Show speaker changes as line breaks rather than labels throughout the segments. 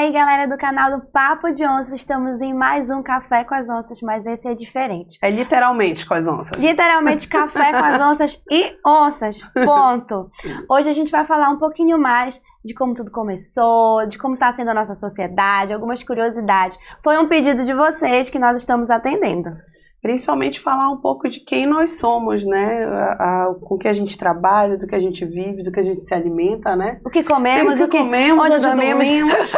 aí, galera do canal do Papo de Onça, estamos em mais um Café com as Onças, mas esse é diferente.
É literalmente com as onças.
Literalmente Café com as Onças e onças, ponto. Hoje a gente vai falar um pouquinho mais de como tudo começou, de como está sendo a nossa sociedade, algumas curiosidades. Foi um pedido de vocês que nós estamos atendendo.
Principalmente falar um pouco de quem nós somos, né? Com o que a gente trabalha, do que a gente vive, do que a gente se alimenta, né?
O que comemos,
onde dormimos.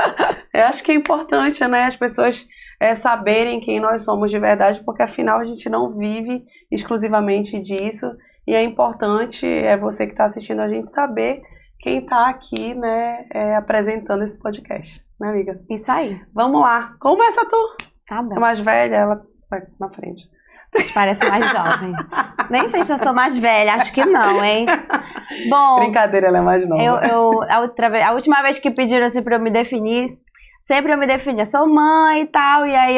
Eu acho que é importante, né? As pessoas saberem quem nós somos de verdade, porque afinal a gente não vive exclusivamente disso. E é importante, você que está assistindo a gente saber quem está aqui, né, apresentando esse podcast, né, amiga?
Isso aí.
Vamos lá. Começa tu.
Tá bom.
É mais velha, ela vai na frente.
Você parece mais jovem. Nem sei se eu sou mais velha, acho que não, hein? Bom,
brincadeira, ela é mais nova.
A última vez que pediram assim pra eu me definir, sempre eu me definia, sou mãe e tal, e aí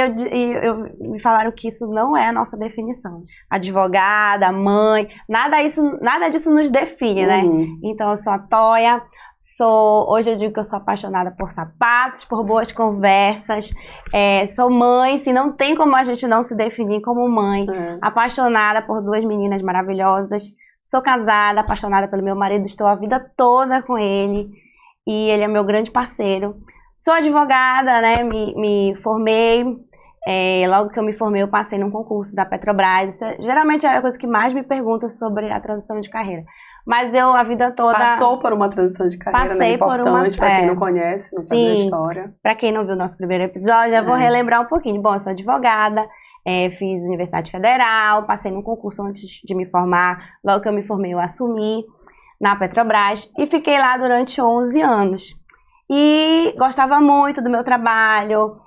me falaram que isso não é a nossa definição. Advogada, mãe, nada disso nos define, né? Então eu sou a Toia. Hoje eu digo que eu sou apaixonada por sapatos, por boas conversas, sou mãe, se não tem como a gente não se definir como mãe, apaixonada por duas meninas maravilhosas, sou casada, apaixonada pelo meu marido, estou a vida toda com ele e ele é meu grande parceiro. Sou advogada, né, me formei, logo que eu me formei eu passei num concurso da Petrobras, geralmente é a coisa que mais me perguntam sobre a transição de carreira. Mas eu, a vida toda...
Passou por uma transição de carreira,
passei,
né? Importante para quem não conhece, não sabe a história.
Para quem não viu o nosso primeiro episódio, eu vou relembrar um pouquinho. Bom, eu sou advogada, fiz Universidade Federal, passei num concurso antes de me formar. Logo que eu me formei, eu assumi na Petrobras e fiquei lá durante 11 anos. E gostava muito do meu trabalho,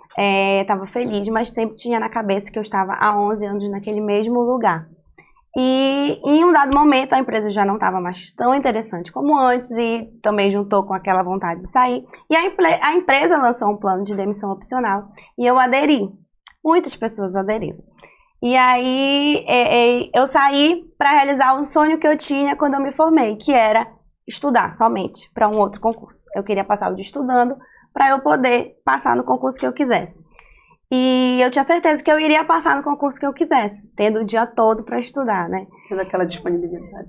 estava feliz, mas sempre tinha na cabeça que eu estava há 11 anos naquele mesmo lugar. E em um dado momento a empresa já não estava mais tão interessante como antes e também juntou com aquela vontade de sair. E a empresa lançou um plano de demissão opcional e eu aderi. Muitas pessoas aderiram. E aí eu saí para realizar um sonho que eu tinha quando eu me formei, que era estudar somente para um outro concurso. Eu queria passar o dia estudando para eu poder passar no concurso que eu quisesse. E eu tinha certeza que eu iria passar no concurso que eu quisesse, tendo o dia todo para estudar, né?
Tendo aquela disponibilidade.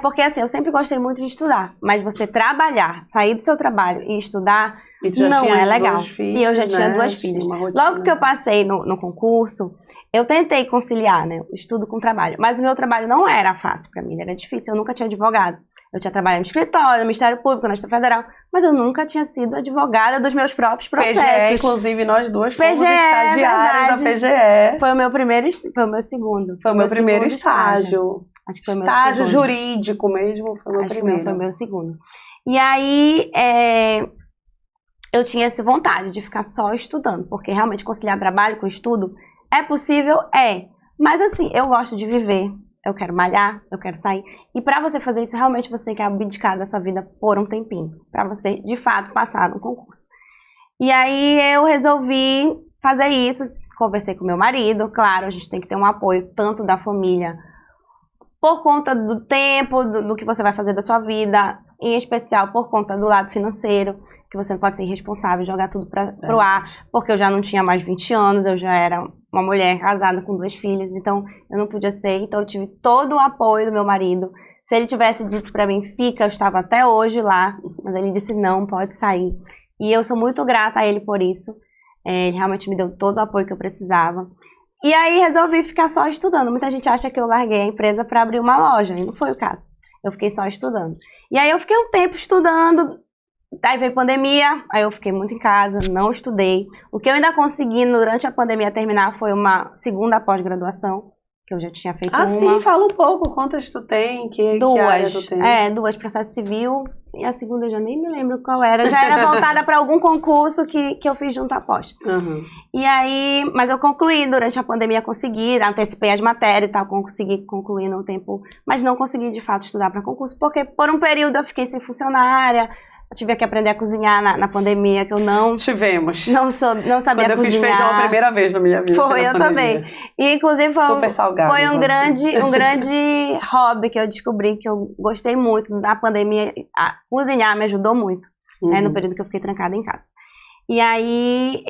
Porque assim, eu sempre gostei muito de estudar, mas você trabalhar, sair do seu trabalho e estudar não é legal.
Filhos,
e eu já tinha duas filhas. Logo que eu passei no concurso, eu tentei conciliar, né, o estudo com o trabalho, mas o meu trabalho não era fácil para mim, era difícil, eu nunca tinha advogado. Eu tinha trabalhado no escritório, no Ministério Público, na Justiça Federal, mas eu nunca tinha sido advogada dos meus próprios processos.
PGE, inclusive, nós duas fomos estagiárias da PGE.
Foi o meu segundo.
Foi o meu primeiro estágio.
Acho que foi
estágio jurídico mesmo, foi o meu primeiro.
Foi o meu segundo. E aí, eu tinha essa vontade de ficar só estudando, porque realmente conciliar trabalho com estudo é possível? Mas assim, eu gosto de viver. Eu quero malhar, eu quero sair. E para você fazer isso, realmente você tem que abdicar da sua vida por um tempinho. Para você, de fato, passar no concurso. E aí eu resolvi fazer isso. Conversei com meu marido. Claro, a gente tem que ter um apoio tanto da família, por conta do tempo, do que você vai fazer da sua vida. Em especial por conta do lado financeiro. Que você não pode ser irresponsável e jogar tudo pro ar, porque eu já não tinha mais 20 anos, eu já era uma mulher casada com 2 filhas, então eu não podia ser, então eu tive todo o apoio do meu marido. Se ele tivesse dito pra mim, fica, eu estava até hoje lá, mas ele disse não, pode sair. E eu sou muito grata a ele por isso, ele realmente me deu todo o apoio que eu precisava. E aí resolvi ficar só estudando. Muita gente acha que eu larguei a empresa para abrir uma loja, e não foi o caso. Eu fiquei só estudando. E aí eu fiquei um tempo estudando. Aí veio pandemia, aí eu fiquei muito em casa, não estudei. O que eu ainda consegui durante a pandemia terminar foi uma segunda pós-graduação, que eu já tinha feito uma.
Sim, fala um pouco, quantas tu tem, que área tu tem?
2, processo civil, e a segunda eu já nem me lembro qual era. Já era voltada para algum concurso que eu fiz junto à pós. E aí, mas eu concluí durante a pandemia, consegui, antecipei as matérias e tal, consegui concluir no tempo, mas não consegui de fato estudar para concurso, porque por um período eu fiquei sem funcionária. Eu tive que aprender a cozinhar na pandemia, que eu não...
Tivemos.
Não sabia cozinhar.
Quando eu fiz feijão a primeira vez na minha vida.
Foi, eu também. E, inclusive,
super salgado,
foi um grande hobby que eu descobri, que eu gostei muito da pandemia. Cozinhar me ajudou muito, né, no período que eu fiquei trancada em casa. E aí,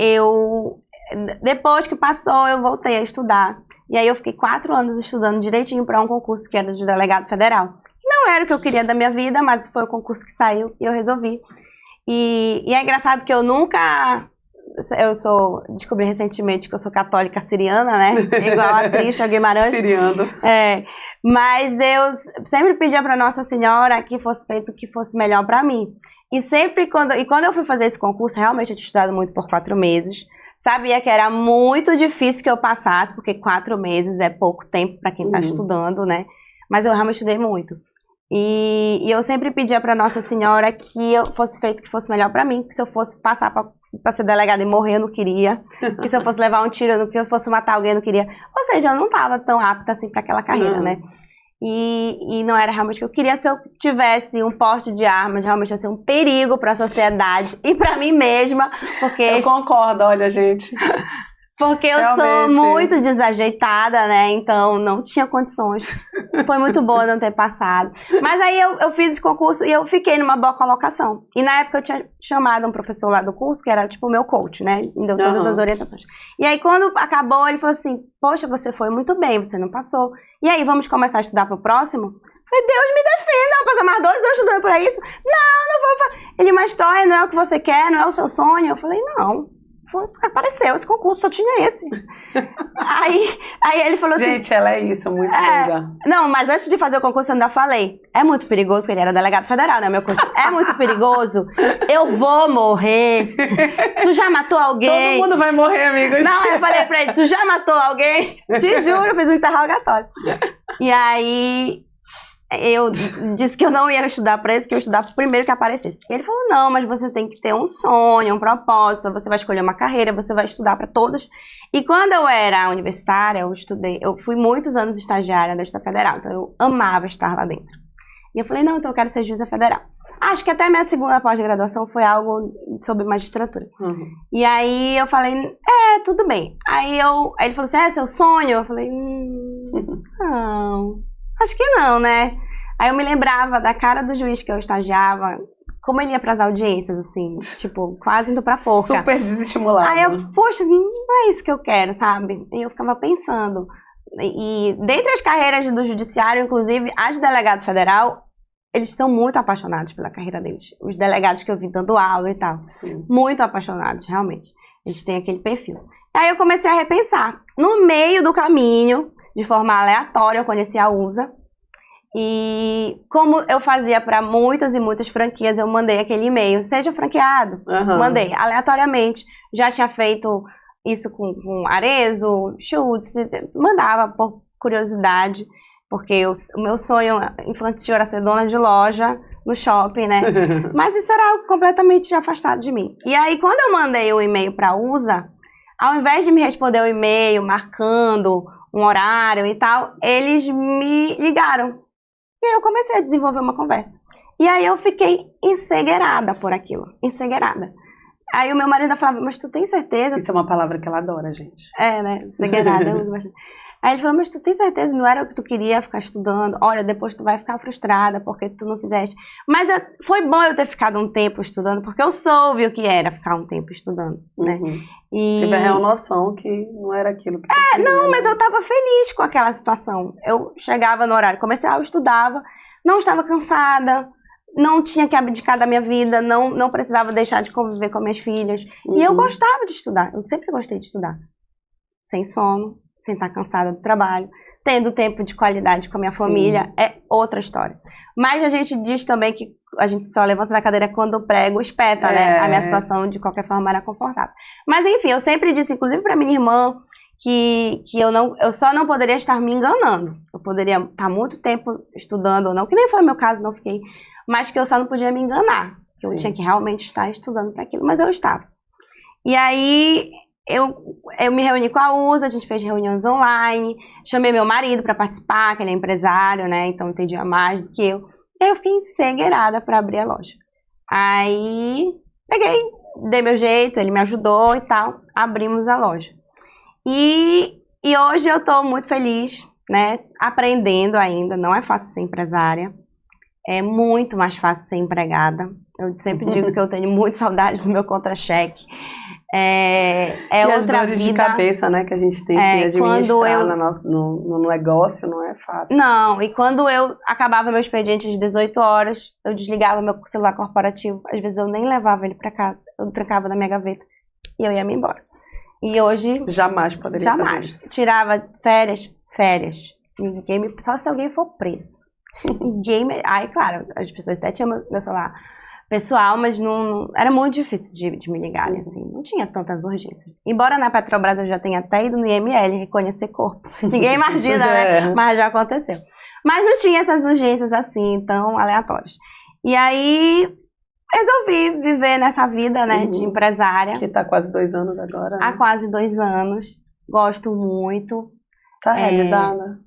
depois que passou, eu voltei a estudar. E aí eu fiquei 4 anos estudando direitinho para um concurso que era de delegado federal. Não era o que eu queria da minha vida, mas foi o concurso que saiu e eu resolvi. E é engraçado que eu nunca... Descobri recentemente que eu sou católica siriana, né? Igual a Trisha Guimarães.
Siriano.
Mas eu sempre pedia para Nossa Senhora que fosse feito o que fosse melhor para mim. E quando eu fui fazer esse concurso, realmente eu tinha estudado muito por 4 meses. Sabia que era muito difícil que eu passasse, porque 4 meses é pouco tempo para quem está estudando, né? Mas eu realmente estudei muito. E eu sempre pedia para Nossa Senhora que eu fosse feito o que fosse melhor para mim, que se eu fosse passar para ser delegada e morrer, eu não queria. Que se eu fosse levar um tiro, que eu fosse matar alguém, eu não queria. Ou seja, eu não estava tão apta assim para aquela carreira, né? E não era realmente o que eu queria. Se eu tivesse um porte de armas, realmente ia ser um perigo para a sociedade e para mim mesma, porque...
Eu concordo, olha, gente.
Porque eu sou muito desajeitada, né? Então não tinha condições. Foi muito bom não ter passado. Mas aí eu fiz esse concurso e eu fiquei numa boa colocação. E na época eu tinha chamado um professor lá do curso, que era tipo o meu coach, né? Me deu todas as orientações. E aí quando acabou, ele falou assim: poxa, você foi muito bem, você não passou. E aí, vamos começar a estudar pro próximo? Falei, Deus me defenda, eu vou passar mais 2 anos estudando pra isso. Não vou. Ele, mas Toia, não é o que você quer, não é o seu sonho? Eu falei, não. Apareceu esse concurso, só tinha esse. aí ele falou assim...
Gente, ela é isso, muito doida.
Não, mas antes de fazer o concurso eu ainda falei, é muito perigoso, porque ele era delegado federal, né, meu coach? É muito perigoso, eu vou morrer. Tu já matou alguém?
Todo mundo vai morrer, amigos.
Não, eu falei pra ele, tu já matou alguém? Te juro, eu fiz um interrogatório. E aí... eu disse que eu não ia estudar para isso, que eu ia estudar primeiro que aparecesse. E ele falou, não, mas você tem que ter um sonho, um propósito, você vai escolher uma carreira, você vai estudar para todas. E quando eu era universitária, eu fui muitos anos estagiária da Justiça Federal, então eu amava estar lá dentro. E eu falei, não, então eu quero ser juíza federal. Acho que até minha segunda pós-graduação foi algo sobre magistratura. E aí eu falei, tudo bem. Aí ele falou assim, é seu sonho? Eu falei, não... acho que não, né? Aí eu me lembrava da cara do juiz que eu estagiava, como ele ia pras audiências, assim, tipo, quase indo pra forca.
Super desestimulado.
Aí eu, poxa, não é isso que eu quero, sabe? E eu ficava pensando. E dentre as carreiras do judiciário, inclusive, as de delegado federal, eles são muito apaixonados pela carreira deles. Os delegados que eu vi dando aula e tal. Sim. Muito apaixonados, realmente. Eles têm aquele perfil. Aí eu comecei a repensar. No meio do caminho... de forma aleatória, eu conheci a USA. E como eu fazia para muitas e muitas franquias, eu mandei aquele e-mail, seja franqueado. Mandei, aleatoriamente. Já tinha feito isso com Arezzo, Schultz, mandava por curiosidade, porque o meu sonho infantil era ser dona de loja no shopping, né? Mas isso era algo completamente afastado de mim. E aí, quando eu mandei o e-mail para a USA, ao invés de me responder o e-mail marcando um horário e tal, eles me ligaram. E aí eu comecei a desenvolver uma conversa. E aí eu fiquei encegueirada por aquilo. Encegueirada. Aí o meu marido falava, mas tu tem certeza?
Isso é uma palavra que ela adora, gente.
É, né? Encegueirada. Aí ele falou, mas tu tem certeza? Não era o que tu queria ficar estudando? Olha, depois tu vai ficar frustrada porque tu não fizeste. Mas foi bom eu ter ficado um tempo estudando, porque eu soube o que era ficar um tempo estudando, né? E... tive a real noção que não era aquilo que tu queria. Não, mas eu tava feliz com aquela situação. Eu chegava no horário comercial, eu estudava, não estava cansada, não tinha que abdicar da minha vida, não precisava deixar de conviver com minhas filhas. E eu gostava de estudar, eu sempre gostei de estudar. Sem sono, sem estar cansada do trabalho, tendo tempo de qualidade com a minha família, é outra história. Mas a gente diz também que a gente só levanta da cadeira quando o prego espeta, né? A minha situação, de qualquer forma, era confortável. Mas, enfim, eu sempre disse, inclusive para minha irmã, que eu só não poderia estar me enganando. Eu poderia estar muito tempo estudando ou não, que nem foi o meu caso, não fiquei, mas que eu só não podia me enganar. Que eu tinha que realmente estar estudando para aquilo, mas eu estava. E aí... Eu me reuni com a USA, a gente fez reuniões online, chamei meu marido para participar, que ele é empresário, né? Então entendia mais do que eu. E aí eu fiquei encegueirada para abrir a loja. Aí peguei, dei meu jeito, ele me ajudou e tal, abrimos a loja. E hoje eu tô muito feliz, né? Aprendendo ainda, não é fácil ser empresária. É muito mais fácil ser empregada, Eu sempre digo que eu tenho muita saudade do meu contra-cheque. É
e
outra
as dores
vida.
de cabeça, né, que a gente tem que administrar no negócio, não é fácil.
Não, e quando eu acabava meu expediente às 18 horas, eu desligava meu celular corporativo. Às vezes eu nem levava ele para casa, eu trancava na minha gaveta e eu ia me embora. E hoje...
Jamais poderia fazer isso.
Tirava férias. Ninguém só se alguém for preso. Aí, claro, as pessoas até tinham meu celular pessoal, mas não era muito difícil de me ligarem, assim, não tinha tantas urgências. Embora na Petrobras eu já tenha até ido no IML reconhecer corpo. Ninguém imagina, né? Mas já aconteceu. Mas não tinha essas urgências assim, tão aleatórias. E aí, resolvi viver nessa vida, né, de empresária.
Que tá quase 2 anos agora. Né?
Há quase 2 anos. Gosto muito.
Tá realizada?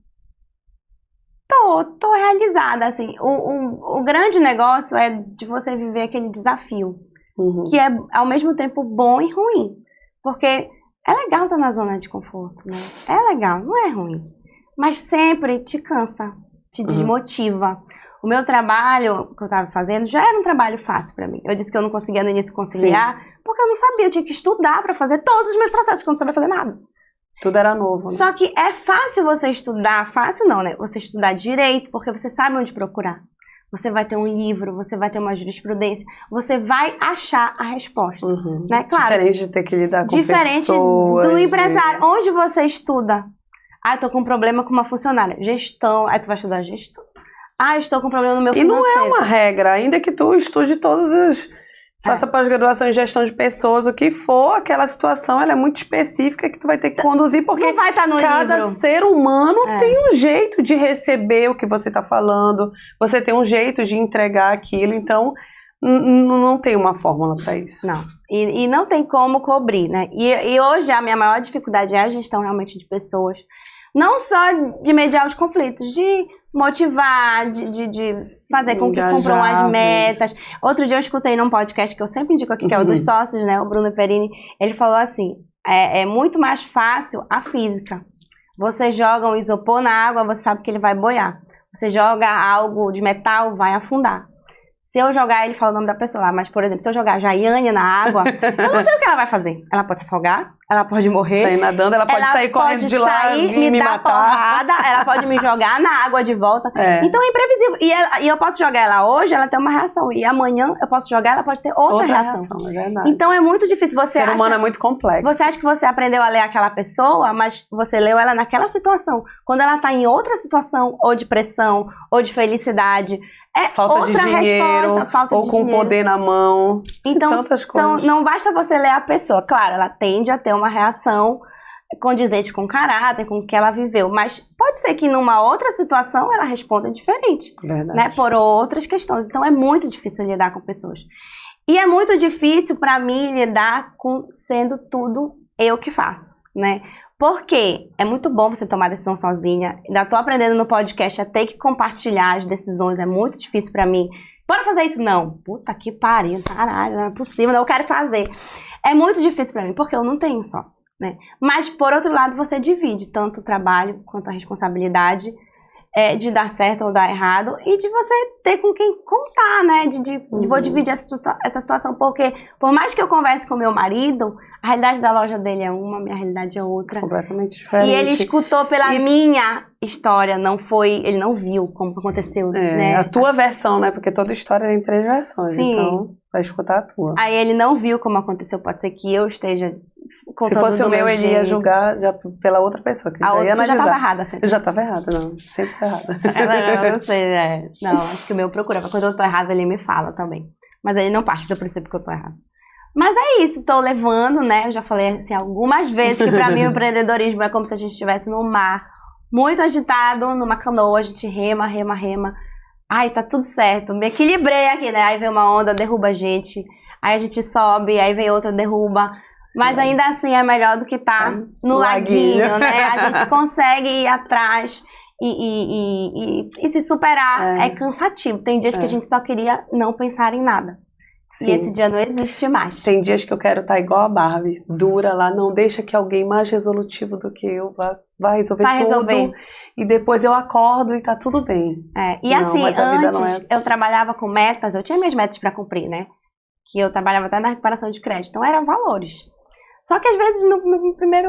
Tô realizada, assim. O grande negócio é de você viver aquele desafio, que é ao mesmo tempo bom e ruim. Porque é legal estar na zona de conforto, né? É legal, não é ruim. Mas sempre te cansa, te desmotiva. O meu trabalho que eu estava fazendo já era um trabalho fácil para mim. Eu disse que eu não conseguia no início conciliar, porque eu não sabia, eu tinha que estudar para fazer todos os meus processos, porque eu não sabia fazer nada.
Tudo era novo, né?
Só que é fácil você estudar, fácil não, né? Você estudar direito, porque você sabe onde procurar. Você vai ter um livro, você vai ter uma jurisprudência, você vai achar a resposta, né? Claro.
Diferente de ter que lidar com
diferente
pessoas.
Do empresário. Onde você estuda? Ah, eu tô com um problema com uma funcionária. Gestão. Aí tu vai estudar gestão. Ah, eu estou com um problema no meu financeiro.
E não é uma regra, ainda que tu estude todos os... Faça pós-graduação em gestão de pessoas, o que for, aquela situação ela é muito específica que tu vai ter que conduzir, porque
não vai estar no
cada
livro.
ser humano tem um jeito de receber o que você está falando, você tem um jeito de entregar aquilo, então não tem uma fórmula para isso.
Não, e não tem como cobrir, né? E hoje a minha maior dificuldade é a gestão realmente de pessoas, não só de mediar os conflitos, de motivar, de fazer com que cumpram as metas. Outro dia eu escutei num podcast que eu sempre indico aqui, que é o dos sócios, né, o Bruno Perini, ele falou assim, é muito mais fácil a física. Você joga um isopor na água, você sabe que ele vai boiar. Você joga algo de metal, vai afundar. Se eu jogar, ele fala o nome da pessoa lá, mas, por exemplo, se eu jogar Jaiane na água, eu não sei o que ela vai fazer. Ela pode se afogar, ela pode morrer.
Sair nadando, ela pode sair correndo de lá e me
dar
matar.
Porrada, ela pode me jogar na água de volta. Então é imprevisível. E eu posso jogar ela hoje, ela tem uma reação. E amanhã eu posso jogar, ela pode ter outra reação.
É verdade.
Então é muito difícil.
O ser humano é muito complexo.
Você acha que você aprendeu a ler aquela pessoa, mas você leu ela naquela situação. Quando ela tá em outra situação, ou de pressão, ou de felicidade...
falta
outra
de dinheiro,
resposta, falta
ou
de
com
dinheiro.
Poder na mão,
então,
tantas coisas.
Não basta você ler a pessoa, claro, ela tende a ter uma reação condizente com o caráter, com o que ela viveu, mas pode ser que numa outra situação ela responda diferente, né, por outras questões. Então é muito difícil lidar com pessoas. E é muito difícil para mim lidar com sendo tudo eu que faço, né? Porque é muito bom você tomar decisão sozinha. Ainda tô aprendendo no podcast a ter que compartilhar as decisões. É muito difícil pra mim. Bora fazer isso? Não. Puta que pariu, caralho, não é possível, não, eu quero fazer. É muito difícil pra mim, porque eu não tenho sócio, né? Mas, por outro lado, você divide tanto o trabalho quanto a responsabilidade de dar certo ou dar errado e de você ter com quem contar, né? Vou dividir essa situação, porque por mais que eu converse com meu marido, a realidade da loja dele é uma, a minha realidade é outra.
Completamente diferente.
E ele escutou pela minha história, ele não viu como aconteceu, né?
A tua versão, né? Porque toda história tem 3 versões,
sim.
Então vai escutar a tua.
Aí ele não viu como aconteceu, pode ser que eu esteja contando.
Se fosse o meu, ele ia
jeito.
julgar já pela outra pessoa, que
a
já
outra
ia analisar.
Já estava errada, sempre.
Eu já estava errada, não. Sempre tá errada.
Eu não sei, Não, acho que o meu procurava. Quando eu tô errada, ele me fala também. Mas ele não parte do princípio que eu tô errada. Mas é isso, tô levando, né? Eu já falei assim algumas vezes que pra mim o empreendedorismo é como se a gente estivesse no mar, muito agitado, numa canoa, a gente rema. Ai, tá tudo certo, me equilibrei aqui, né? Aí vem uma onda, derruba a gente. Aí a gente sobe, aí vem outra, derruba. Mas ainda assim é melhor do que tá no laguinho, né? A gente consegue ir atrás e se superar. É cansativo. Tem dias que a gente só queria não pensar em nada. E esse dia não existe mais.
Tem dias que eu quero estar igual a Barbie, dura lá, não deixa que alguém mais resolutivo do que eu vai resolver tudo. E depois eu acordo e tá tudo bem.
E não, assim, antes assim. Eu trabalhava com metas, eu tinha minhas metas para cumprir, né? Que eu trabalhava até na recuperação de crédito, então eram valores. Só que às vezes no primeiro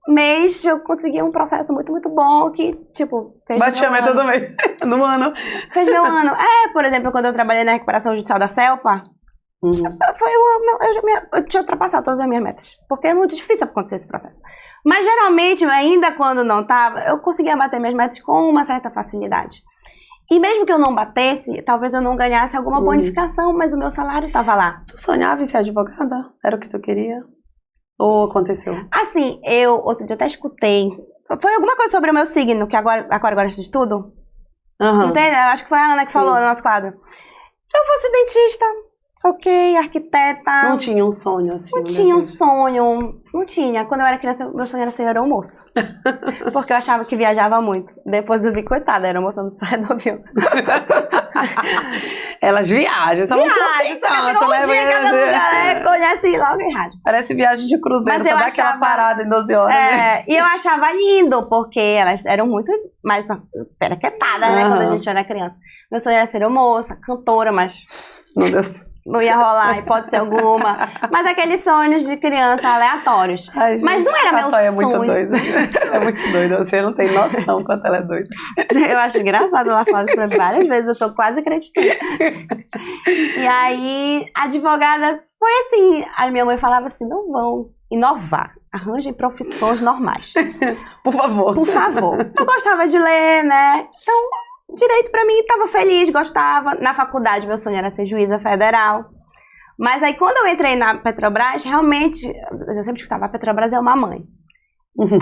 mês eu consegui um processo muito, muito bom que, tipo, fez
bati a meta do mês, no ano.
Fez meu ano. Por exemplo, quando eu trabalhei na recuperação judicial da CELPA, eu tinha ultrapassado todas as minhas metas. Porque é muito difícil acontecer esse processo. Mas geralmente, ainda quando não tava, eu conseguia bater minhas metas com uma certa facilidade. E mesmo que eu não batesse, talvez eu não ganhasse alguma bonificação, mas o meu salário estava lá.
Tu sonhava em ser advogada? Era o que tu queria? Ou aconteceu?
Assim, outro dia até escutei. Foi alguma coisa sobre o meu signo, que agora gosta de tudo. Entende? Eu acho que foi a Ana que falou no nosso quadro. Se eu fosse dentista, ok, arquiteta.
Não tinha um sonho assim?
Não tinha um sonho. Não tinha. Quando eu era criança, meu sonho era ser aeromoça. Porque eu achava que viajava muito. Depois eu vi, coitada, a aeromoça não sai do avião.
Elas viajam, só não curtem tanto,
né? Conhece logo e rádio.
Parece viagem de cruzeiro, só dá aquela parada em 12 horas. Né?
E eu achava lindo, porque elas eram muito mais peraquetadas, né? Quando a gente era criança. Meu sonho era ser aeromoça, cantora, mas...
Meu Deus.
Não ia rolar, hipótese alguma. Mas aqueles sonhos de criança aleatórios.
Ai, gente,
mas não era meu sonho.
É muito doida. É muito doida. Você não tem noção quanto ela é doida.
Eu acho engraçado, ela fala isso pra mim várias vezes. Eu tô quase acreditando. E aí, a advogada foi assim. A minha mãe falava assim, não vão inovar. Arranjem profissões normais.
Por favor.
Por favor. Eu gostava de ler, né? Então... Direito pra mim, tava feliz, gostava. Na faculdade, meu sonho era ser juíza federal. Mas aí, quando eu entrei na Petrobras, realmente, eu sempre escutava, a Petrobras é uma mãe.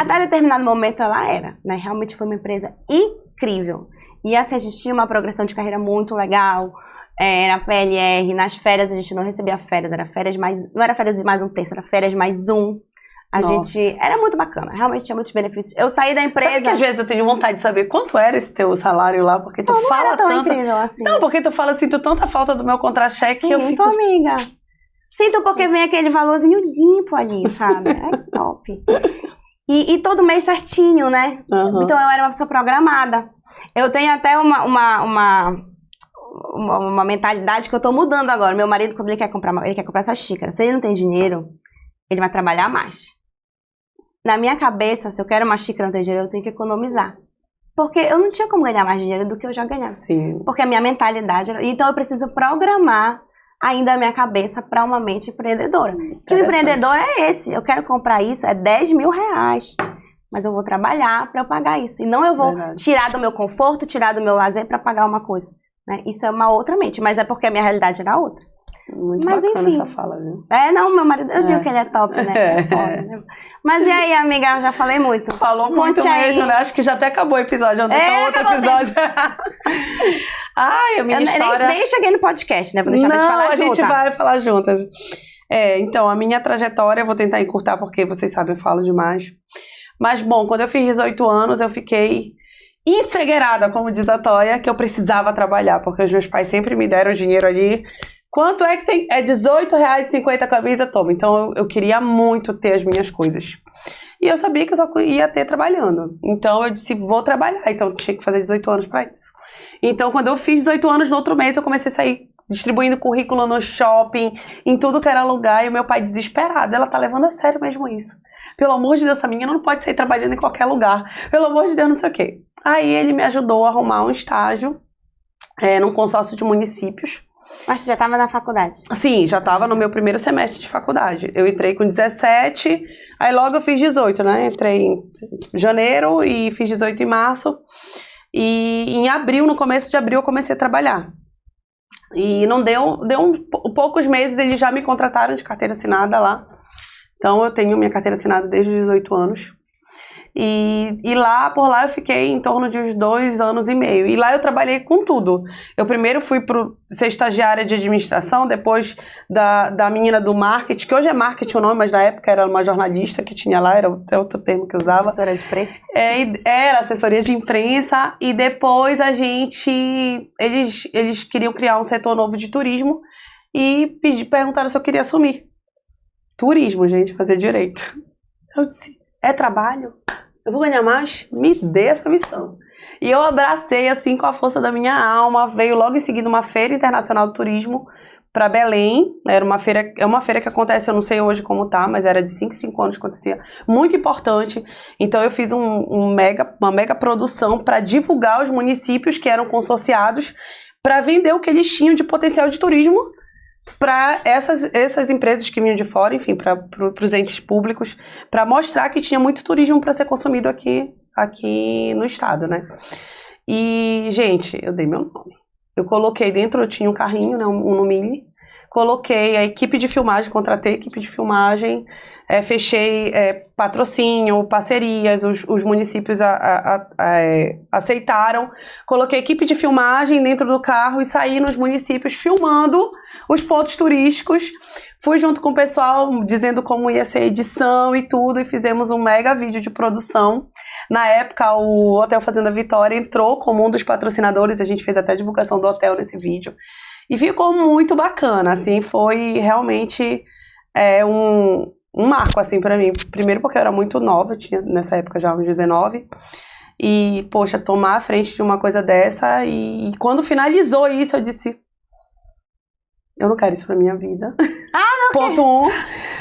Até determinado momento ela era, né? Realmente foi uma empresa incrível. E assim, a gente tinha uma progressão de carreira muito legal. Na PLR, nas férias, a gente não recebia férias, era férias mais... Não era férias de mais um terço, era férias mais um. A gente... Era muito bacana, realmente tinha muitos benefícios. Eu saí da empresa...
Sabe que às vezes eu tenho vontade de saber quanto era esse teu salário lá, porque tu fala
não era tão
tanto...
incrível assim.
Não, porque tu fala, sinto tanta falta do meu contra-cheque que eu fico...
Sinto, amiga. Sinto porque vem aquele valorzinho limpo ali, sabe? É top. E todo mês certinho, né? Então eu era uma pessoa programada. Eu tenho até uma mentalidade que eu tô mudando agora. Meu marido, quando ele quer comprar essa xícara. Se ele não tem dinheiro, ele vai trabalhar mais. Na minha cabeça, se eu quero uma xícara e não tenho dinheiro, eu tenho que economizar. Porque eu não tinha como ganhar mais dinheiro do que eu já ganhava.
Sim.
Porque a minha mentalidade... Então eu preciso programar ainda a minha cabeça para uma mente empreendedora. Que o empreendedor é esse. Eu quero comprar isso, é 10 mil reais. Mas eu vou trabalhar para eu pagar isso. E não eu vou tirar do meu conforto, tirar do meu lazer para pagar uma coisa. Né? Isso é uma outra mente. Mas é porque a minha realidade era outra.
Muito bacana essa fala, viu?
Não, meu marido, eu digo que ele é top, né? Mas e aí, amiga, eu já falei muito.
Falou muito mesmo, né? Acho que já até acabou o episódio, vamos deixar outro episódio. Ai, a minha história...
Nem cheguei no podcast, né? Vou deixar pra gente falar junto.
A gente vai falar juntas. Então, a minha trajetória, eu vou tentar encurtar, porque vocês sabem, eu falo demais. Mas, bom, quando eu fiz 18 anos, eu fiquei... encegueirada, como diz a Toia, que eu precisava trabalhar, porque os meus pais sempre me deram dinheiro ali. Quanto é que tem? É R$18,50 a camisa, toma. Então eu queria muito ter as minhas coisas. E eu sabia que eu só ia ter trabalhando. Então eu disse, vou trabalhar. Então eu tinha que fazer 18 anos pra isso. Então quando eu fiz 18 anos, no outro mês eu comecei a sair distribuindo currículo no shopping, em tudo que era lugar. E o meu pai desesperado, ela tá levando a sério mesmo isso. Pelo amor de Deus, essa menina não pode sair trabalhando em qualquer lugar. Pelo amor de Deus, não sei o quê. Aí ele me ajudou a arrumar um estágio num consórcio de municípios.
Mas você já estava na faculdade?
Sim, já estava no meu primeiro semestre de faculdade. Eu entrei com 17, aí logo eu fiz 18, né? Entrei em janeiro e fiz 18 em março. E em abril, no começo de abril, eu comecei a trabalhar. E não deu poucos meses, eles já me contrataram de carteira assinada lá. Então eu tenho minha carteira assinada desde os 18 anos. E por lá eu fiquei em torno de uns 2 anos e meio. E lá eu trabalhei com tudo. Eu primeiro fui para ser estagiária de administração, depois da menina do marketing, que hoje é marketing o nome, mas na época era uma jornalista que tinha lá, era até outro termo que eu usava.
Assessora de imprensa?
Era assessoria de imprensa. E depois eles queriam criar um setor novo de turismo. e perguntaram se eu queria assumir. Turismo, gente, fazer direito. Eu disse, é trabalho? Eu vou ganhar mais? Me dê essa missão. E eu abracei, assim, com a força da minha alma. Veio logo em seguida uma feira internacional do turismo para Belém. É uma feira que acontece, eu não sei hoje como tá, mas era de 5 em 5 anos que acontecia. Muito importante. Então eu fiz uma mega produção para divulgar os municípios que eram consorciados para vender o que eles tinham de potencial de turismo para essas empresas que vinham de fora, enfim, para os entes públicos, para mostrar que tinha muito turismo para ser consumido aqui no estado, né? E, gente, eu dei meu nome. Eu coloquei dentro, eu tinha um carrinho, né, um Numile, coloquei a equipe de filmagem, contratei a equipe de filmagem, fechei patrocínio, parcerias, os municípios aceitaram, coloquei a equipe de filmagem dentro do carro e saí nos municípios filmando os pontos turísticos, fui junto com o pessoal dizendo como ia ser a edição e tudo, e fizemos um mega vídeo de produção. Na época, o Hotel Fazenda Vitória entrou como um dos patrocinadores, a gente fez até a divulgação do hotel nesse vídeo, e ficou muito bacana, assim, foi realmente um marco, assim, pra mim. Primeiro porque eu era muito nova, eu tinha nessa época já uns 19, e, poxa, tomar a frente de uma coisa dessa, e quando finalizou isso, eu disse... Eu não quero isso pra minha vida. Ponto 1.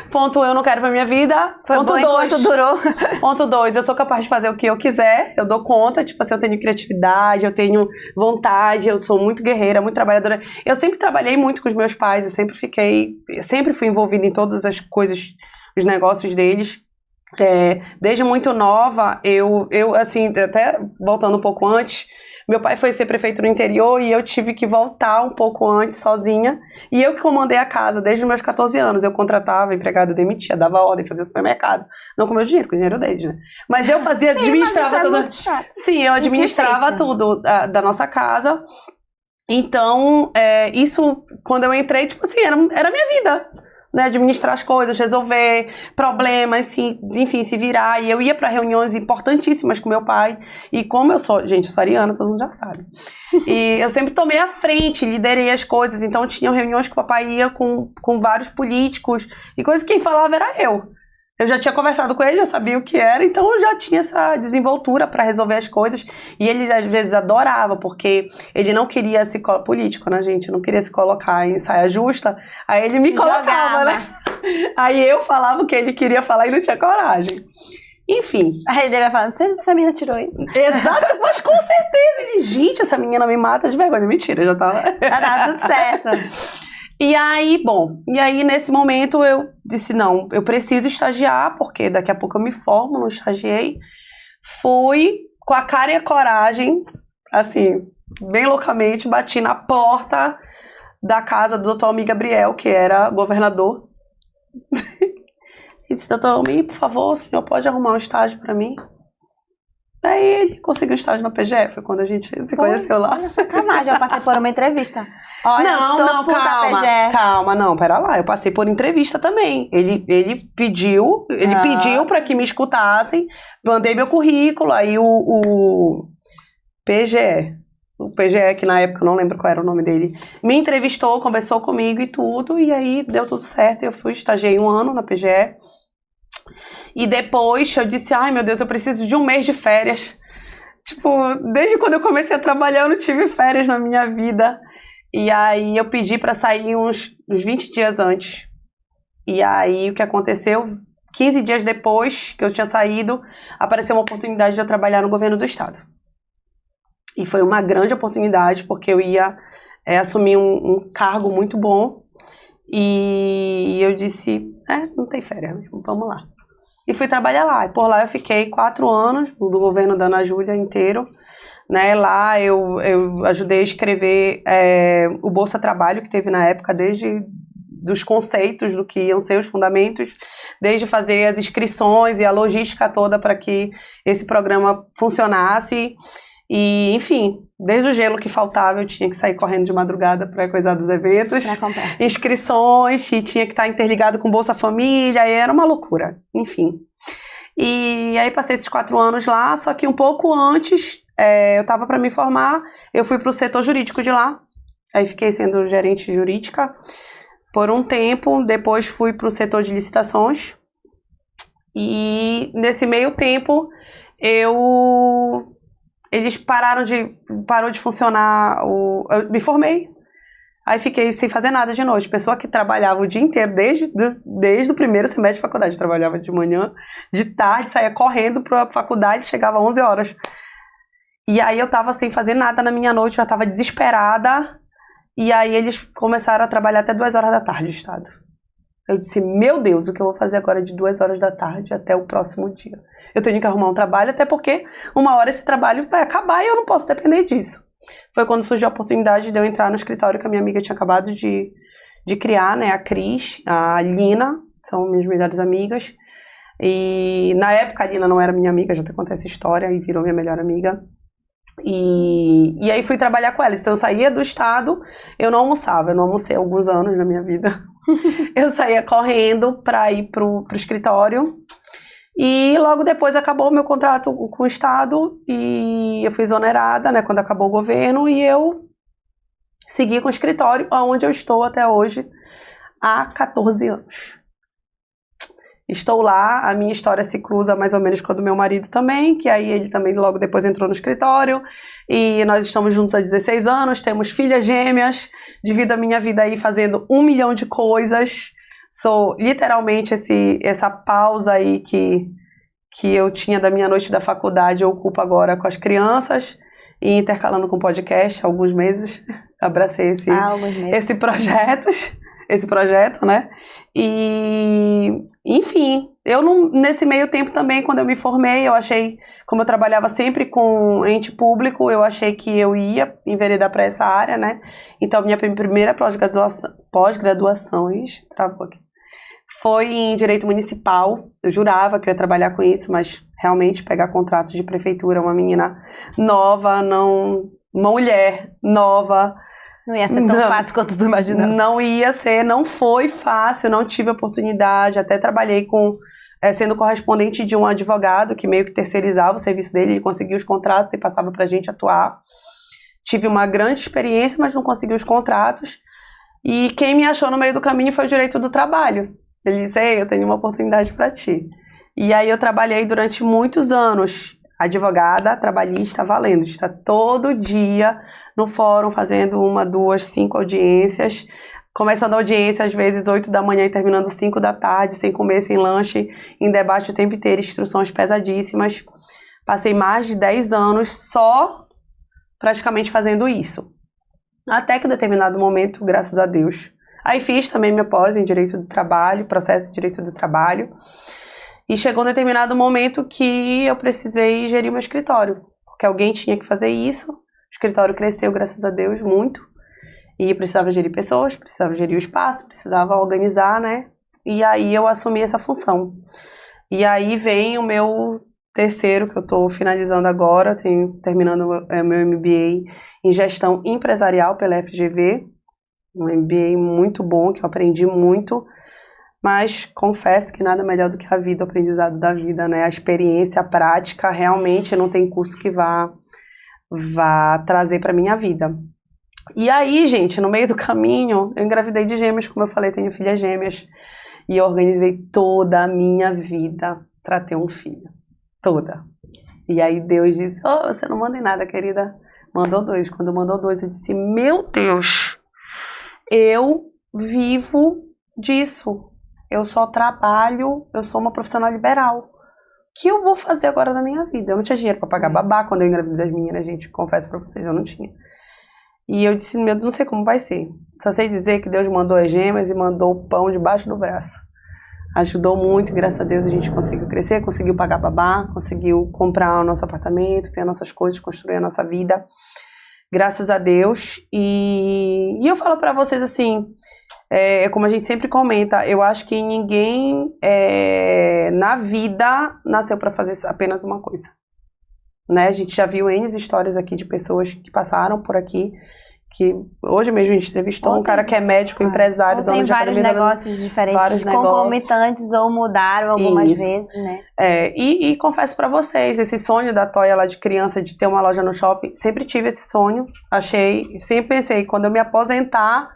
Ponto 1, eu não quero pra minha vida.
Foi
ponto
bom
2.
enquanto durou.
Ponto 2, eu sou capaz de fazer o que eu quiser. Eu dou conta, tipo assim, eu tenho criatividade, eu tenho vontade, eu sou muito guerreira, muito trabalhadora. Eu sempre trabalhei muito com os meus pais, eu sempre fui envolvida em todas as coisas, os negócios deles. Desde muito nova, eu assim, até voltando um pouco antes, meu pai foi ser prefeito no interior e eu tive que voltar um pouco antes, sozinha. E eu que comandei a casa desde os meus 14 anos. Eu contratava, empregada, demitia, dava ordem, fazia supermercado. Não com meu dinheiro, com o dinheiro deles, né? Mas eu fazia, administrava tudo.
Muito chato.
Sim, eu administrava tudo da nossa casa. Então, isso, quando eu entrei, tipo assim, era a minha vida. Né, administrar as coisas, resolver problemas, enfim, se virar. E eu ia para reuniões importantíssimas com meu pai. E como eu sou ariana, todo mundo já sabe. E eu sempre tomei a frente, liderei as coisas. Então tinham reuniões que o papai ia com vários políticos. E coisas que quem falava era eu. Eu já tinha conversado com ele, já sabia o que era, então eu já tinha essa desenvoltura para resolver as coisas. E ele, às vezes, adorava, porque ele não queria se... Político, né, gente? Não queria se colocar em saia justa. Aí ele me colocava, né? Aí eu falava o que ele queria falar e não tinha coragem. Enfim.
Aí ele vai falando, essa menina tirou isso.
Exato, mas com certeza. Ele, gente, essa menina me mata de vergonha. Mentira, já tava...
Tá tudo certo.
E aí, nesse momento eu disse, não, eu preciso estagiar, porque daqui a pouco eu me formo, não estagiei. Fui com a cara e a coragem, assim, bem loucamente, bati na porta da casa do Dr. Almir Gabriel, que era governador. E disse, Dr. Almir, por favor, o senhor pode arrumar um estágio para mim? Aí ele conseguiu um estágio na PGE, foi quando a gente se conheceu lá.
Olha, sacanagem, eu passei por uma entrevista. Olha,
calma, pera lá, eu passei por entrevista também. Ele pediu para que me escutassem, mandei meu currículo, aí o PGE, que na época eu não lembro qual era o nome dele, me entrevistou, conversou comigo e tudo, e aí deu tudo certo, eu estagiei 1 ano na PGE. E depois eu disse, ai meu Deus, eu preciso de 1 mês de férias. Tipo, desde quando eu comecei a trabalhar eu não tive férias na minha vida. E aí eu pedi pra sair uns 20 dias antes. E aí o que aconteceu, 15 dias depois que eu tinha saído, apareceu uma oportunidade de eu trabalhar no governo do estado. E foi uma grande oportunidade, porque eu ia assumir um cargo muito bom. E eu disse, não tem férias, vamos lá. E fui trabalhar lá. E por lá eu fiquei 4 anos, do governo da Ana Júlia inteiro. Né? Lá eu ajudei a escrever o Bolsa Trabalho, que teve na época, desde dos conceitos do que iam ser os fundamentos, desde fazer as inscrições e a logística toda para que esse programa funcionasse. E, enfim, desde o gelo que faltava, eu tinha que sair correndo de madrugada para coisar dos eventos, inscrições, e tinha que estar interligado com Bolsa Família, e era uma loucura, enfim. E aí passei esses 4 anos lá, só que um pouco antes, eu estava para me formar, eu fui para o setor jurídico de lá, aí fiquei sendo gerente jurídica, por um tempo, depois fui para o setor de licitações. E nesse meio tempo, eles parou de funcionar, eu me formei. Aí fiquei sem fazer nada de noite. Pessoa que trabalhava o dia inteiro, desde o primeiro semestre de faculdade. Trabalhava de manhã, de tarde, saía correndo para a faculdade, chegava às 11 horas. E aí eu tava sem fazer nada na minha noite, já tava desesperada. E aí eles começaram a trabalhar até 2 horas da tarde, Estado. Eu disse, meu Deus, o que eu vou fazer agora de 2 horas da tarde até o próximo dia? Eu tenho que arrumar um trabalho, até porque uma hora esse trabalho vai acabar e eu não posso depender disso. Foi quando surgiu a oportunidade de eu entrar no escritório que a minha amiga tinha acabado de criar, né? A Cris, a Lina, são minhas melhores amigas. E na época a Lina não era minha amiga, já te contei essa história, e virou minha melhor amiga. E aí fui trabalhar com ela. Então eu saía do estado, eu não almocei há alguns anos na minha vida. Eu saía correndo para ir pro escritório. E logo depois acabou o meu contrato com o estado e eu fui exonerada, né, quando acabou o governo, e eu segui com o escritório, onde eu estou até hoje há 14 anos. Estou lá, a minha história se cruza mais ou menos com a do meu marido também, que aí ele também logo depois entrou no escritório, e nós estamos juntos há 16 anos, temos filhas gêmeas, divido a minha vida aí fazendo 1 milhão de coisas, sou literalmente essa pausa aí que eu tinha da minha noite da faculdade, eu ocupo agora com as crianças, e intercalando com podcast há alguns meses, abracei esse projeto, né? E, enfim, nesse meio tempo também, quando eu me formei, eu achei, como eu trabalhava sempre com ente público, eu achei que eu ia enveredar para essa área, né? Então, minha primeira pós-graduação, travou aqui, foi em Direito Municipal. Eu jurava que eu ia trabalhar com isso, mas realmente pegar contratos de prefeitura, uma menina nova, uma mulher nova,
não ia ser tão fácil quanto tu imaginava.
Não ia ser, não foi fácil, não tive oportunidade. Até trabalhei sendo correspondente de um advogado que meio que terceirizava o serviço dele, ele conseguia os contratos e passava pra gente atuar. Tive uma grande experiência, mas não consegui os contratos. E quem me achou no meio do caminho foi o Direito do Trabalho. Ele disse, ei, eu tenho uma oportunidade para ti. E aí eu trabalhei durante muitos anos, advogada, trabalhista, valendo. Está todo dia no fórum, fazendo 1, 2, 5 audiências, começando a audiência às vezes 8 da manhã e terminando 5 da tarde, sem comer, sem lanche, em debate o tempo inteiro, instruções pesadíssimas. Passei mais de 10 anos só praticamente fazendo isso. Até que em determinado momento, graças a Deus, aí fiz também minha pós em Direito do Trabalho, processo de Direito do Trabalho, e chegou um determinado momento que eu precisei gerir meu escritório, porque alguém tinha que fazer isso. O escritório cresceu, graças a Deus, muito. E precisava gerir pessoas, precisava gerir o espaço, precisava organizar, né? E aí eu assumi essa função. E aí vem o meu terceiro, que eu estou finalizando agora, terminando meu MBA em Gestão Empresarial pela FGV. Um MBA muito bom, que eu aprendi muito. Mas confesso que nada melhor do que a vida, o aprendizado da vida, né? A experiência, a prática, realmente não tem curso que vá trazer para minha vida. E aí, gente, no meio do caminho, eu engravidei de gêmeos, como eu falei, tenho filhas gêmeas, e eu organizei toda a minha vida para ter um filho, toda. E aí Deus disse, você não manda em nada, querida, mandou 2. Quando mandou 2, eu disse, meu Deus, eu vivo disso, eu só trabalho, eu sou uma profissional liberal. O que eu vou fazer agora na minha vida? Eu não tinha dinheiro para pagar babá quando eu engravidei das meninas, gente, confesso para vocês, eu não tinha. E eu disse, meu Deus, não sei como vai ser. Só sei dizer que Deus mandou as gêmeas e mandou o pão debaixo do braço. Ajudou muito, graças a Deus a gente conseguiu crescer, conseguiu pagar babá, conseguiu comprar o nosso apartamento, ter as nossas coisas, construir a nossa vida. Graças a Deus. E eu falo para vocês assim, como a gente sempre comenta, eu acho que ninguém na vida nasceu para fazer apenas uma coisa, né? A gente já viu N histórias aqui de pessoas que passaram por aqui, que hoje mesmo a gente entrevistou um cara que é médico, empresário, dono de academia.
Tem vários negócios diferentes, concomitantes ou mudaram algumas vezes, né?
E confesso para vocês, esse sonho da Toya lá de criança, de ter uma loja no shopping, sempre tive esse sonho, sempre pensei, quando eu me aposentar,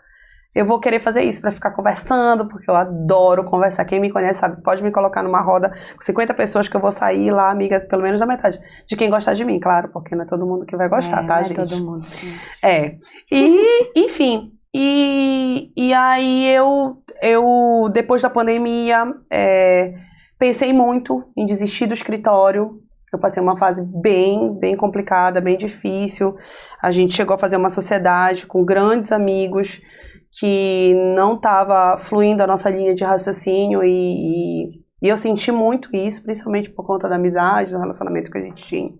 eu vou querer fazer isso pra ficar conversando, porque eu adoro conversar. Quem me conhece sabe, pode me colocar numa roda com 50 pessoas que eu vou sair lá, amiga, pelo menos da metade. De quem gostar de mim, claro, porque não é todo mundo que vai gostar, tá, gente?
Não é todo mundo, gente.
E, enfim, e aí eu, depois da pandemia, pensei muito em desistir do escritório. Eu passei uma fase bem complicada, bem difícil. A gente chegou a fazer uma sociedade com grandes amigos que não estava fluindo a nossa linha de raciocínio e eu senti muito isso, principalmente por conta da amizade, do relacionamento que a gente tinha.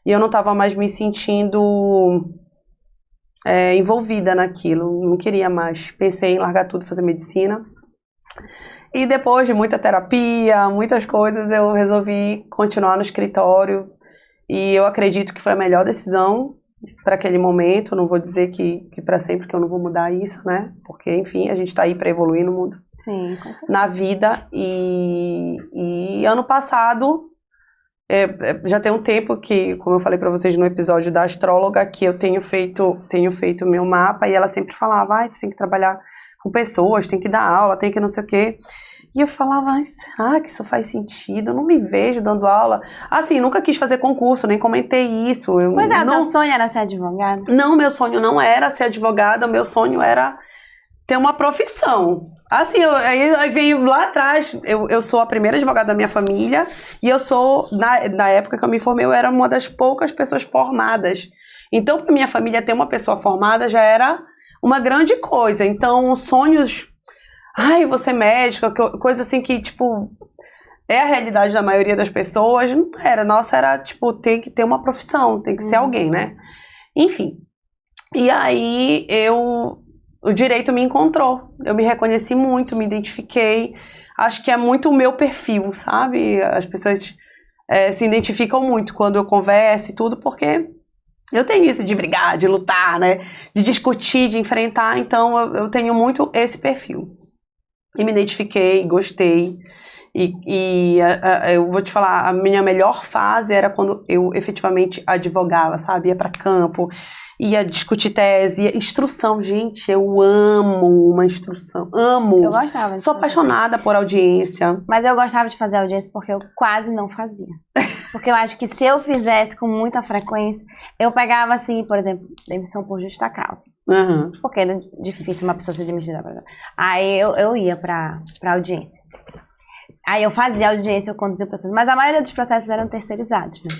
E eu não estava mais me sentindo envolvida naquilo, não queria mais. Pensei em largar tudo e fazer medicina. E depois de muita terapia, muitas coisas, eu resolvi continuar no escritório. E eu acredito que foi a melhor decisão para aquele momento. Não vou dizer que para sempre, que eu não vou mudar isso, né? Porque, enfim, a gente está aí para evoluir no mundo.
Sim, com certeza.
Na vida. E ano passado, já tem um tempo que, como eu falei para vocês no episódio da astróloga, que eu tenho feito o meu mapa, e ela sempre falava, você tem que trabalhar com pessoas, tem que dar aula, tem que não sei o quê. E eu falava, será que isso faz sentido? Eu não me vejo dando aula. Assim, nunca quis fazer concurso, nem comentei isso.
Pois é, teu sonho era ser advogada?
Não, meu sonho não era ser advogada, meu sonho era ter uma profissão. Assim, aí veio lá atrás, eu sou a primeira advogada da minha família, e eu sou, na época que eu me formei, eu era uma das poucas pessoas formadas. Então, para minha família, ter uma pessoa formada já era uma grande coisa. Então, sonhos... vou ser médica, coisa assim que, tipo, é a realidade da maioria das pessoas. Não era, nossa, era, tipo, tem que ter uma profissão, tem que ser alguém, né? Enfim. E aí, o direito me encontrou. Eu me reconheci muito, me identifiquei. Acho que é muito o meu perfil, sabe? As pessoas se identificam muito quando eu converso e tudo, porque eu tenho isso de brigar, de lutar, né? De discutir, de enfrentar. Então, eu tenho muito esse perfil. E me identifiquei, gostei. E eu vou te falar, a minha melhor fase era quando eu efetivamente advogava, sabe? Ia para campo, ia discutir tese, ia instrução. Gente, eu amo uma instrução, amo.
Eu gostava.
Sou apaixonada por audiência.
Mas eu gostava de fazer audiência porque eu quase não fazia. Porque eu acho que se eu fizesse com muita frequência, eu pegava assim, por exemplo, demissão por justa causa.
Uhum.
Porque era difícil uma pessoa ser demitida. Aí eu ia pra audiência. Aí eu fazia audiência, eu conduzia o processo. Mas a maioria dos processos eram terceirizados, né?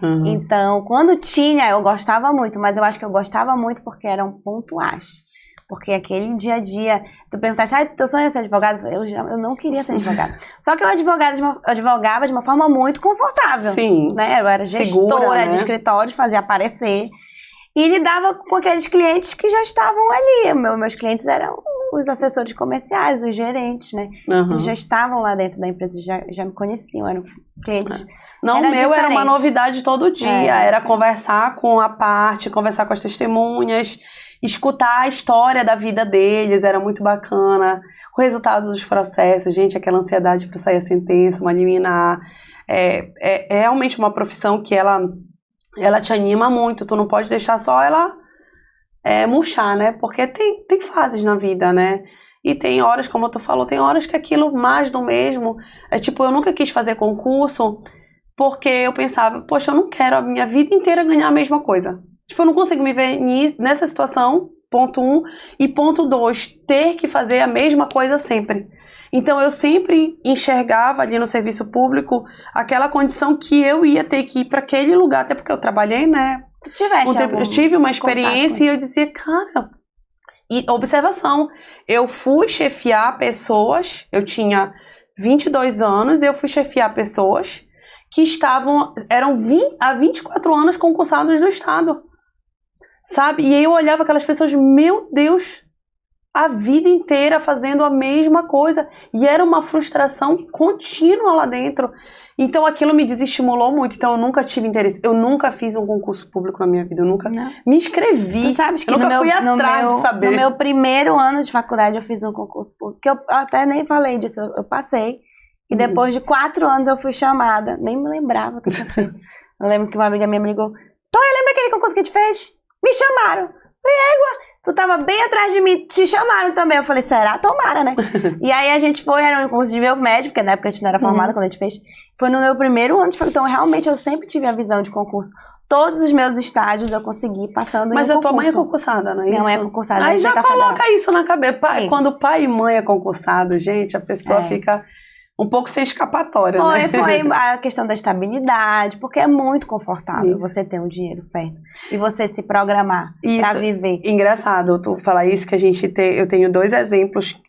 Uhum.
Então, quando tinha, eu gostava muito. Mas eu acho que eu gostava muito porque eram pontuais. Porque aquele dia a dia, tu perguntasse, teu sonho é ser advogado? Eu não queria ser advogada. Só que eu advogava de uma forma muito confortável.
Sim.
Né? Eu era gestora, segura, né? De escritório, fazia aparecer. E lidava com aqueles clientes que já estavam ali. Meus clientes eram os assessores comerciais, os gerentes, né?
Uhum.
Eles já estavam lá dentro da empresa, já me conheciam, eram clientes.
Não, o meu era uma novidade todo dia. Era conversar com a parte, conversar com as testemunhas, escutar a história da vida deles, era muito bacana. O resultado dos processos, gente, aquela ansiedade para sair a sentença, uma liminar. É realmente uma profissão que ela te anima muito. Tu não pode deixar só ela murchar, né? Porque tem fases na vida, né? E tem horas, como tu falou, tem horas que aquilo mais do mesmo. Tipo, eu nunca quis fazer concurso porque eu pensava, poxa, eu não quero a minha vida inteira ganhar a mesma coisa. Tipo, eu não consigo me ver nessa situação, ponto 1. E ponto 2, ter que fazer a mesma coisa sempre. Então, eu sempre enxergava ali no serviço público aquela condição que eu ia ter que ir para aquele lugar, até porque eu trabalhei, né? Eu tive uma experiência e eu dizia, cara... E observação, eu fui chefiar pessoas, eu tinha 22 anos, e eu fui chefiar pessoas que eram há 24 anos concursados do Estado. Sabe? E aí eu olhava aquelas pessoas, meu Deus, a vida inteira fazendo a mesma coisa. E era uma frustração contínua lá dentro. Então aquilo me desestimulou muito. Então eu nunca tive interesse. Eu nunca fiz um concurso público na minha vida. Eu nunca me inscrevi.
Tu sabes que
eu nunca fui atrás de saber.
No meu primeiro ano de faculdade eu fiz um concurso público. Que eu até nem falei disso. Eu passei. E depois de 4 anos eu fui chamada. Nem me lembrava que eu tinha feito. Eu lembro que uma amiga minha me ligou. Então, lembra aquele concurso que a gente fez? Me chamaram. Falei, tu tava bem atrás de mim, te chamaram também. Eu falei, será? Tomara, né? E aí a gente foi, era um curso de biomédico, porque na época a gente não era formada quando a gente fez. Foi no meu primeiro ano, então realmente eu sempre tive a visão de concurso. Todos os meus estágios eu consegui passando
Mas
em um
a tua mãe é
concurso.
concursada, não é isso?
Minha mãe é concursada.
Aí já coloca isso na cabeça.
Sim.
Quando pai e mãe é concursado, gente, a pessoa fica um pouco sem escapatória, né?
Foi a questão da estabilidade, porque é muito confortável
Isso.
você ter o dinheiro certo e você se programar para viver.
Engraçado tu falar isso, que eu tenho 2 exemplos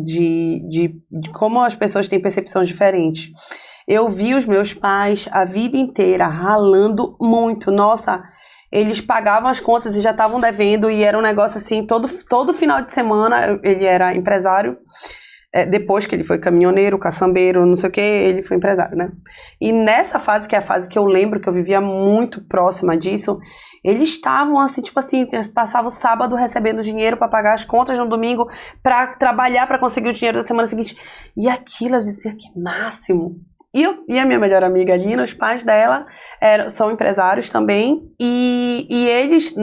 de como as pessoas têm percepção diferente. Eu vi os meus pais a vida inteira ralando muito. Nossa, eles pagavam as contas e já estavam devendo, e era um negócio assim, todo final de semana. Ele era empresário. Depois que ele foi caminhoneiro, caçambeiro, não sei o que, ele foi empresário, né? E nessa fase, que é a fase que eu lembro, que eu vivia muito próxima disso, eles estavam assim, tipo assim, passavam o sábado recebendo dinheiro para pagar as contas no domingo, para trabalhar para conseguir o dinheiro da semana seguinte. E aquilo eu dizia, que máximo! E a minha melhor amiga Lina, os pais dela são empresários também, e eles,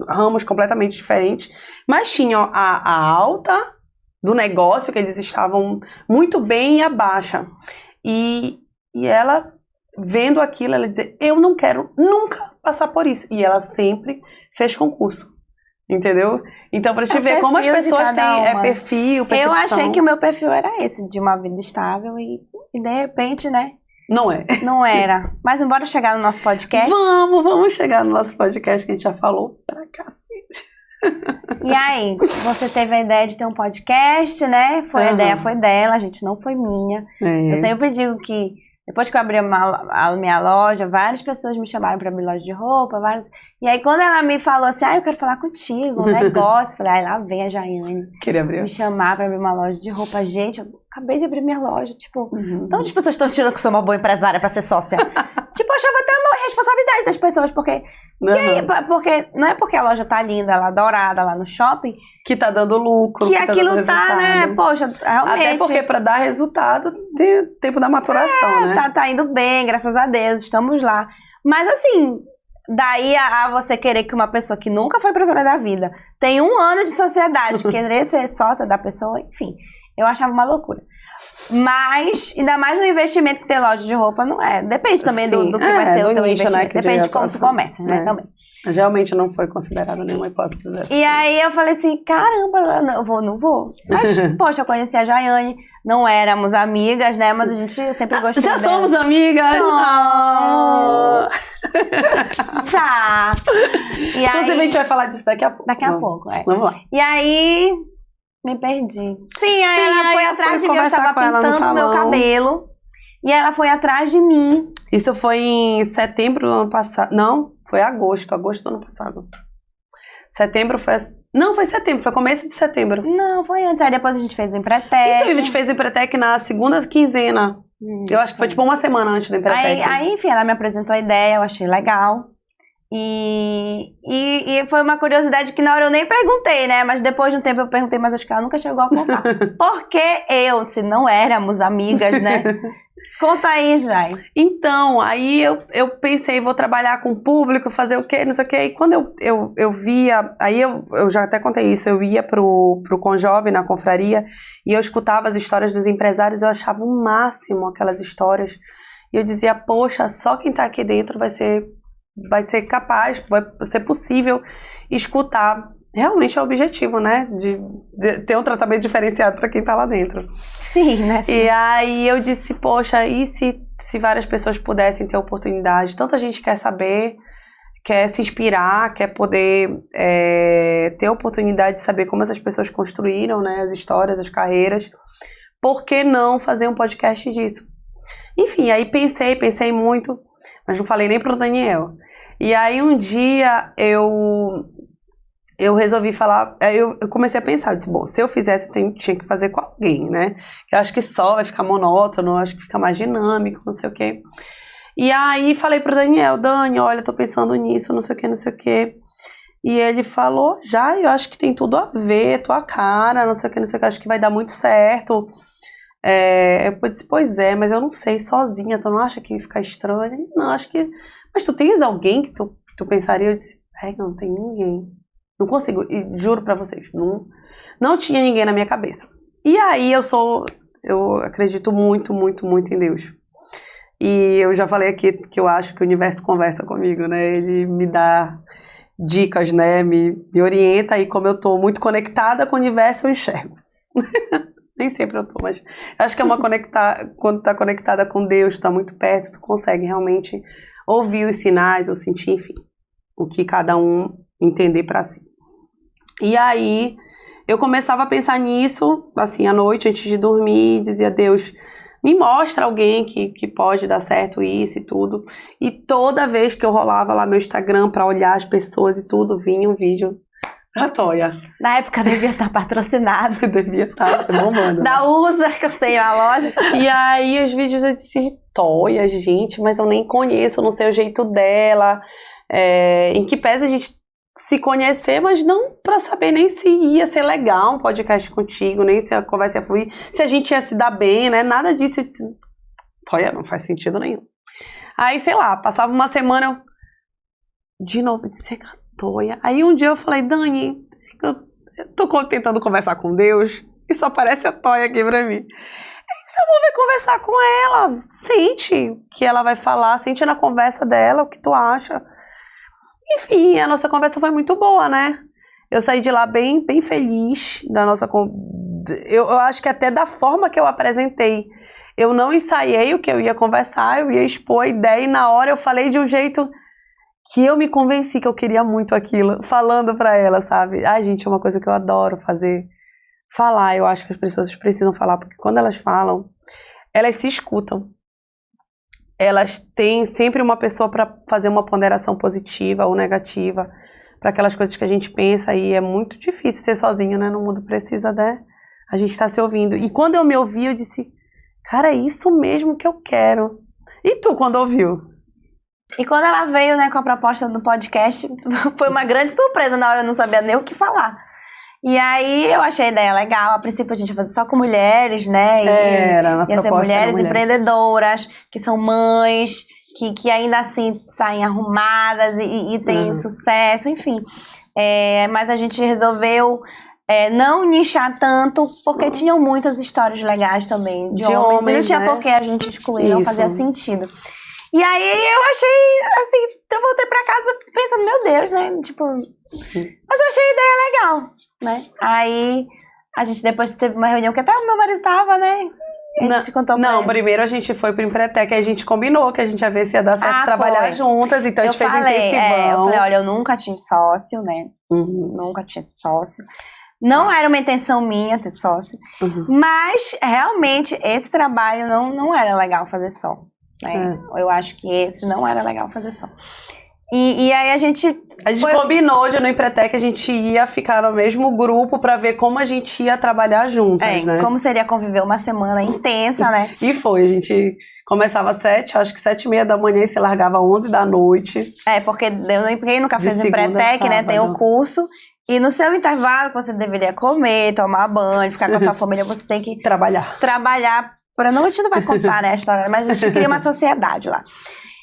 ramos completamente diferentes, mas tinham a alta do negócio, que eles estavam muito bem, e a baixa. E ela, vendo aquilo, ela dizia, eu não quero nunca passar por isso. E ela sempre fez concurso. Entendeu? Então, pra te ver como as pessoas têm perfil, percepção.
Eu achei que o meu perfil era esse, de uma vida estável, e de repente, né?
Não é.
Não era. Mas bora chegar no nosso podcast?
Vamos chegar no nosso podcast, que a gente já falou pra cacete.
E aí, você teve a ideia de ter um podcast, né? A ideia foi dela, a gente não foi minha. Eu sempre digo que depois que eu abri a minha loja, várias pessoas me chamaram para abrir loja de roupa, e aí quando ela me falou assim, eu quero falar contigo, um negócio, eu falei, lá vem a Jaiane
Queria abrir.
Me chamar para abrir uma loja de roupa. Gente, eu acabei de abrir minha loja, tipo, então as pessoas estão tirando que eu sou uma boa empresária para ser sócia. Tipo, eu achava até uma responsabilidade das pessoas, porque não é porque a loja tá linda, ela dourada lá no shopping,
que tá dando lucro,
que aquilo tá, né? Poxa, realmente.
Até porque pra dar resultado tem tempo da maturação, né?
Tá indo bem, graças a Deus, estamos lá. Mas assim, daí a você querer que uma pessoa que nunca foi empresária da vida tem 1 ano de sociedade, querer ser sócia da pessoa, enfim, eu achava uma loucura. Mas, ainda mais no investimento que tem loja de roupa, não é. Depende também do que vai ser o teu investimento. Né, Depende de como tu começa, né? Também.
Realmente não foi considerada nenhuma hipótese dessa.
E aí eu falei assim, caramba, não vou. Mas, poxa, eu conheci a Jaiane, não éramos amigas, né? Mas a gente sempre gostou
Já
dela.
somos amigas!
Tá.
Inclusive, a gente vai falar disso daqui a pouco.
Daqui a pouco,
Vamos lá.
E aí, me perdi. Sim, aí ela foi atrás de mim, eu estava pintando meu cabelo. E ela foi atrás de mim.
Isso foi em setembro do ano passado. Não, foi agosto do ano passado. Setembro foi... Não, foi setembro, foi começo de setembro.
Não, foi antes. Aí depois a gente fez o Empretec.
Então, a gente fez o Empretec na segunda quinzena. Eu acho que foi tipo 1 semana antes do Empretec.
Aí, enfim, ela me apresentou a ideia, eu achei legal. E foi uma curiosidade que na hora eu nem perguntei, né? Mas depois de um tempo eu perguntei, mas acho que ela nunca chegou a contar. Porque se não éramos amigas, né? Conta aí, Jai. Então,
aí eu pensei, vou trabalhar com o público, fazer o quê, não sei o quê. E quando eu via, aí eu já até contei isso, eu ia pro Conjove, na confraria, e eu escutava as histórias dos empresários, eu achava o máximo aquelas histórias. E eu dizia, poxa, só quem tá aqui dentro vai ser capaz, vai ser possível escutar. Realmente é o objetivo, né? De ter um tratamento diferenciado para quem tá lá dentro.
Sim, né?
E aí eu disse, poxa, e se várias pessoas pudessem ter oportunidade? Tanta gente quer saber, quer se inspirar, quer poder ter oportunidade de saber como essas pessoas construíram, né, as histórias, as carreiras. Por que não fazer um podcast disso? Enfim, aí pensei muito, mas não falei nem pro Daniel. E aí um dia eu resolvi falar, eu comecei a pensar, eu disse, bom, se eu fizesse, eu tinha que fazer com alguém, né? Eu acho que só vai ficar monótono, eu acho que fica mais dinâmico, não sei o quê. E aí falei pro Daniel, Dani, olha, tô pensando nisso, não sei o quê, não sei o quê. E ele falou, eu acho que tem tudo a ver, tua cara, não sei o quê, acho que vai dar muito certo. Eu disse, pois é, mas eu não sei, sozinha, tu não acha que fica estranho? Ele, não, acho que... Mas tu tens alguém que tu pensaria? Eu disse, não tem ninguém. Não consigo, e juro pra vocês, não tinha ninguém na minha cabeça. E aí eu acredito muito, muito, muito em Deus. E eu já falei aqui que eu acho que o universo conversa comigo, né? Ele me dá dicas, né? Me orienta, e como eu tô muito conectada com o universo, eu enxergo. Nem sempre eu tô, mas acho que quando tá conectada com Deus, tá muito perto, tu consegue realmente ouvir os sinais, ou sentir, enfim, o que cada um entender pra si. E aí, eu começava a pensar nisso, assim, à noite, antes de dormir, dizia, Deus, me mostra alguém que pode dar certo isso e tudo. E toda vez que eu rolava lá meu Instagram pra olhar as pessoas e tudo, vinha um vídeo da Toia.
Na época devia estar patrocinado.
Devia estar bombando.
Da User, que eu tenho a loja.
E aí os vídeos eu disse, Toia, gente, mas eu nem conheço, eu não sei o jeito dela. Em que pese a gente se conhecer, mas não pra saber nem se ia ser legal um podcast contigo, nem se a conversa ia fluir, se a gente ia se dar bem, né? Nada disso. Eu disse, Toia, não faz sentido nenhum. Aí, sei lá, passava uma semana, eu de novo disse, Toia. Aí um dia eu falei, Dani, eu tô tentando conversar com Deus e só aparece a Toia aqui pra mim. Você vai conversar com ela, sente o que ela vai falar, sente na conversa dela o que tu acha. Enfim, a nossa conversa foi muito boa, né? Eu saí de lá bem, bem feliz da nossa eu acho que até da forma que eu apresentei. Eu não ensaiei o que eu ia conversar, eu ia expor a ideia e na hora eu falei de um jeito que eu me convenci que eu queria muito aquilo, falando pra ela, sabe? Ai, gente, é uma coisa que eu adoro fazer. Falar, eu acho que as pessoas precisam falar, porque quando elas falam, elas se escutam. Elas têm sempre uma pessoa para fazer uma ponderação positiva ou negativa para aquelas coisas que a gente pensa, e é muito difícil ser sozinho, né? No mundo precisa, né? A gente está se ouvindo. E quando eu me ouvi, eu disse, cara, é isso mesmo que eu quero. E tu, quando ouviu?
E quando ela veio, né, com a proposta do podcast, foi uma grande surpresa. Na hora eu não sabia nem o que falar. E aí eu achei a ideia legal. A princípio a gente ia fazer só com mulheres, né? Ia ser mulheres empreendedoras, que são mães, que ainda assim saem arrumadas e têm sucesso, enfim. Mas a gente resolveu não nichar tanto, porque tinham muitas histórias legais também de homens. E não tinha por que a gente excluir, não fazia sentido. E aí eu achei, assim, eu voltei pra casa pensando, meu Deus, né? Tipo, mas eu achei a ideia legal, né? Aí a gente depois teve uma reunião que até o meu marido tava, né? A gente contou pra ele.
Primeiro a gente foi pro Empretec, a gente combinou que a gente ia ver se ia dar certo trabalhar juntas, então a gente fez intensivão.
Eu falei, olha, eu nunca tive sócio, né? Nunca tinha sócio. Não era uma intenção minha ter sócio, mas realmente esse trabalho não era legal fazer só. Né? Eu acho que esse não era legal fazer só. E aí a gente
combinou hoje no Empretec, a gente ia ficar no mesmo grupo pra ver como a gente ia trabalhar juntas, né?
Como seria conviver uma semana intensa, né?
E foi, a gente começava às 7, acho que 7h30 da manhã e se largava às 11 da noite.
Porque eu não empreguei no Café do Empretec, né? Tem o curso. E no seu intervalo, você deveria comer, tomar banho, ficar com a sua família, você tem que trabalhar. A gente não vai contar, né, a história, mas a gente cria uma sociedade lá.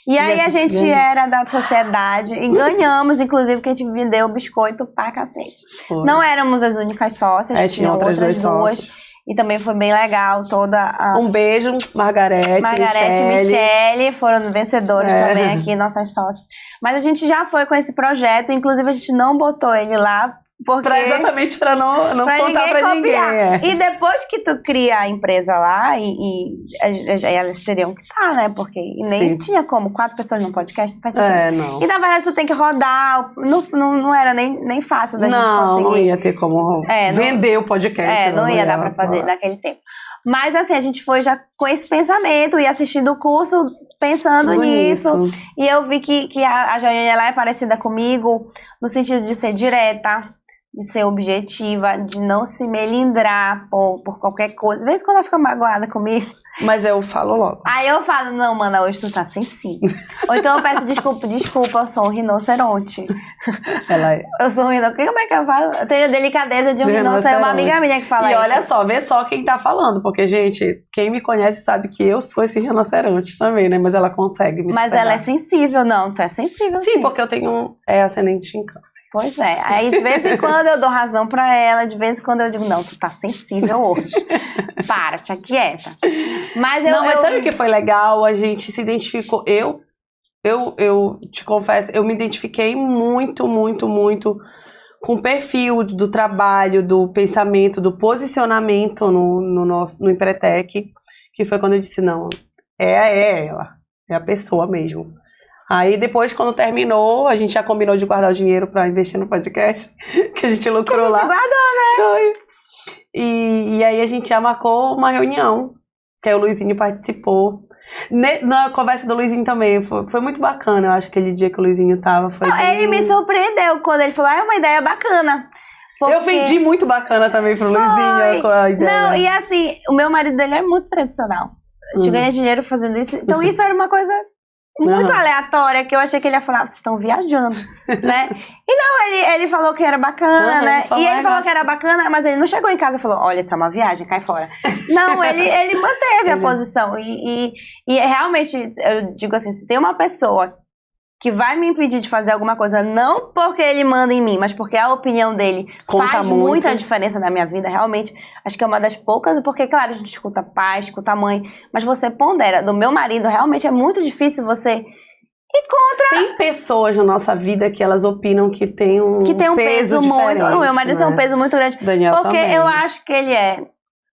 E aí a gente era da sociedade e ganhamos, inclusive, porque a gente vendeu biscoito pra cacete. Foi. Não éramos as únicas sócias, tinham outras duas. E também foi bem legal toda a...
Um beijo, Margarete,
Michele, foram vencedores também aqui, nossas sócias. Mas a gente já foi com esse projeto, inclusive a gente não botou ele lá,
exatamente pra não contar pra ninguém.
E depois que tu cria a empresa lá, e elas teriam que estar, né? Porque nem tinha como, 4 pessoas num podcast, não faz sentido.
Não.
E na verdade tu tem que rodar, não era nem fácil da gente conseguir.
Não ia ter como vender o podcast.
Não ia dar pra fazer naquele tempo. Mas assim, a gente foi já com esse pensamento e assistindo o curso pensando nisso. E eu vi que a Jaiane, ela é parecida comigo no sentido de ser direta, de ser objetiva, de não se melindrar por qualquer coisa. Às vezes quando ela fica magoada comigo,
Mas eu falo logo.
Aí eu falo, não, mana, hoje tu tá sensível. Ou então eu peço desculpa, eu sou um rinoceronte.
Ela é.
Eu sou um rinoceronte. Como é que eu falo? Eu tenho a delicadeza de um rinoceronte. Uma amiga minha que fala
isso. E olha
isso.
só, vê só quem tá falando. Porque, gente, quem me conhece sabe que eu sou esse rinoceronte também, né? Mas ela consegue me
Mas
esperar.
ela é sensível, não. Tu é sensível, sim.
Sim, porque eu tenho ascendente em câncer.
Pois é. Aí, de vez em quando, eu dou razão pra ela. De vez em quando, eu digo, não, tu tá sensível hoje. Para, te aquieta. Mas
mas sabe o que foi legal? A gente se identificou. Eu te confesso, eu me identifiquei muito, muito, muito com o perfil do trabalho, do pensamento, do posicionamento no Empretec, que foi quando eu disse, não, é ela, é a pessoa mesmo. Aí depois, quando terminou, a gente já combinou de guardar o dinheiro pra investir no podcast, que a gente lucrou lá.
Que a gente guardou, né?
Foi. E aí a gente já marcou uma reunião, que aí o Luizinho participou. Na conversa do Luizinho também, foi muito bacana, eu acho, aquele dia que o Luizinho tava.
Ele me surpreendeu quando ele falou, é uma ideia bacana.
Eu vendi muito bacana também pro Luizinho com a ideia.
Não, e assim, o meu marido dele é muito tradicional. A gente ganha dinheiro fazendo isso. Então isso era uma coisa muito aleatória, que eu achei que ele ia falar, vocês estão viajando, né? E não, ele falou que era bacana, né? Ele falou que era bacana, mas ele não chegou em casa e falou, olha, isso é uma viagem, cai fora. Não, ele manteve a posição. E realmente, eu digo assim, se tem uma pessoa que vai me impedir de fazer alguma coisa, não porque ele manda em mim, mas porque a opinião dele faz muita diferença na minha vida, realmente, acho que é uma das poucas, porque, claro, a gente escuta pai, escuta mãe, mas você pondera. Do meu marido, realmente é muito difícil você ir contra...
Tem pessoas na nossa vida que elas opinam que tem um peso
muito... O meu marido tem um peso muito grande.
Daniel
porque
também.
Eu acho que ele é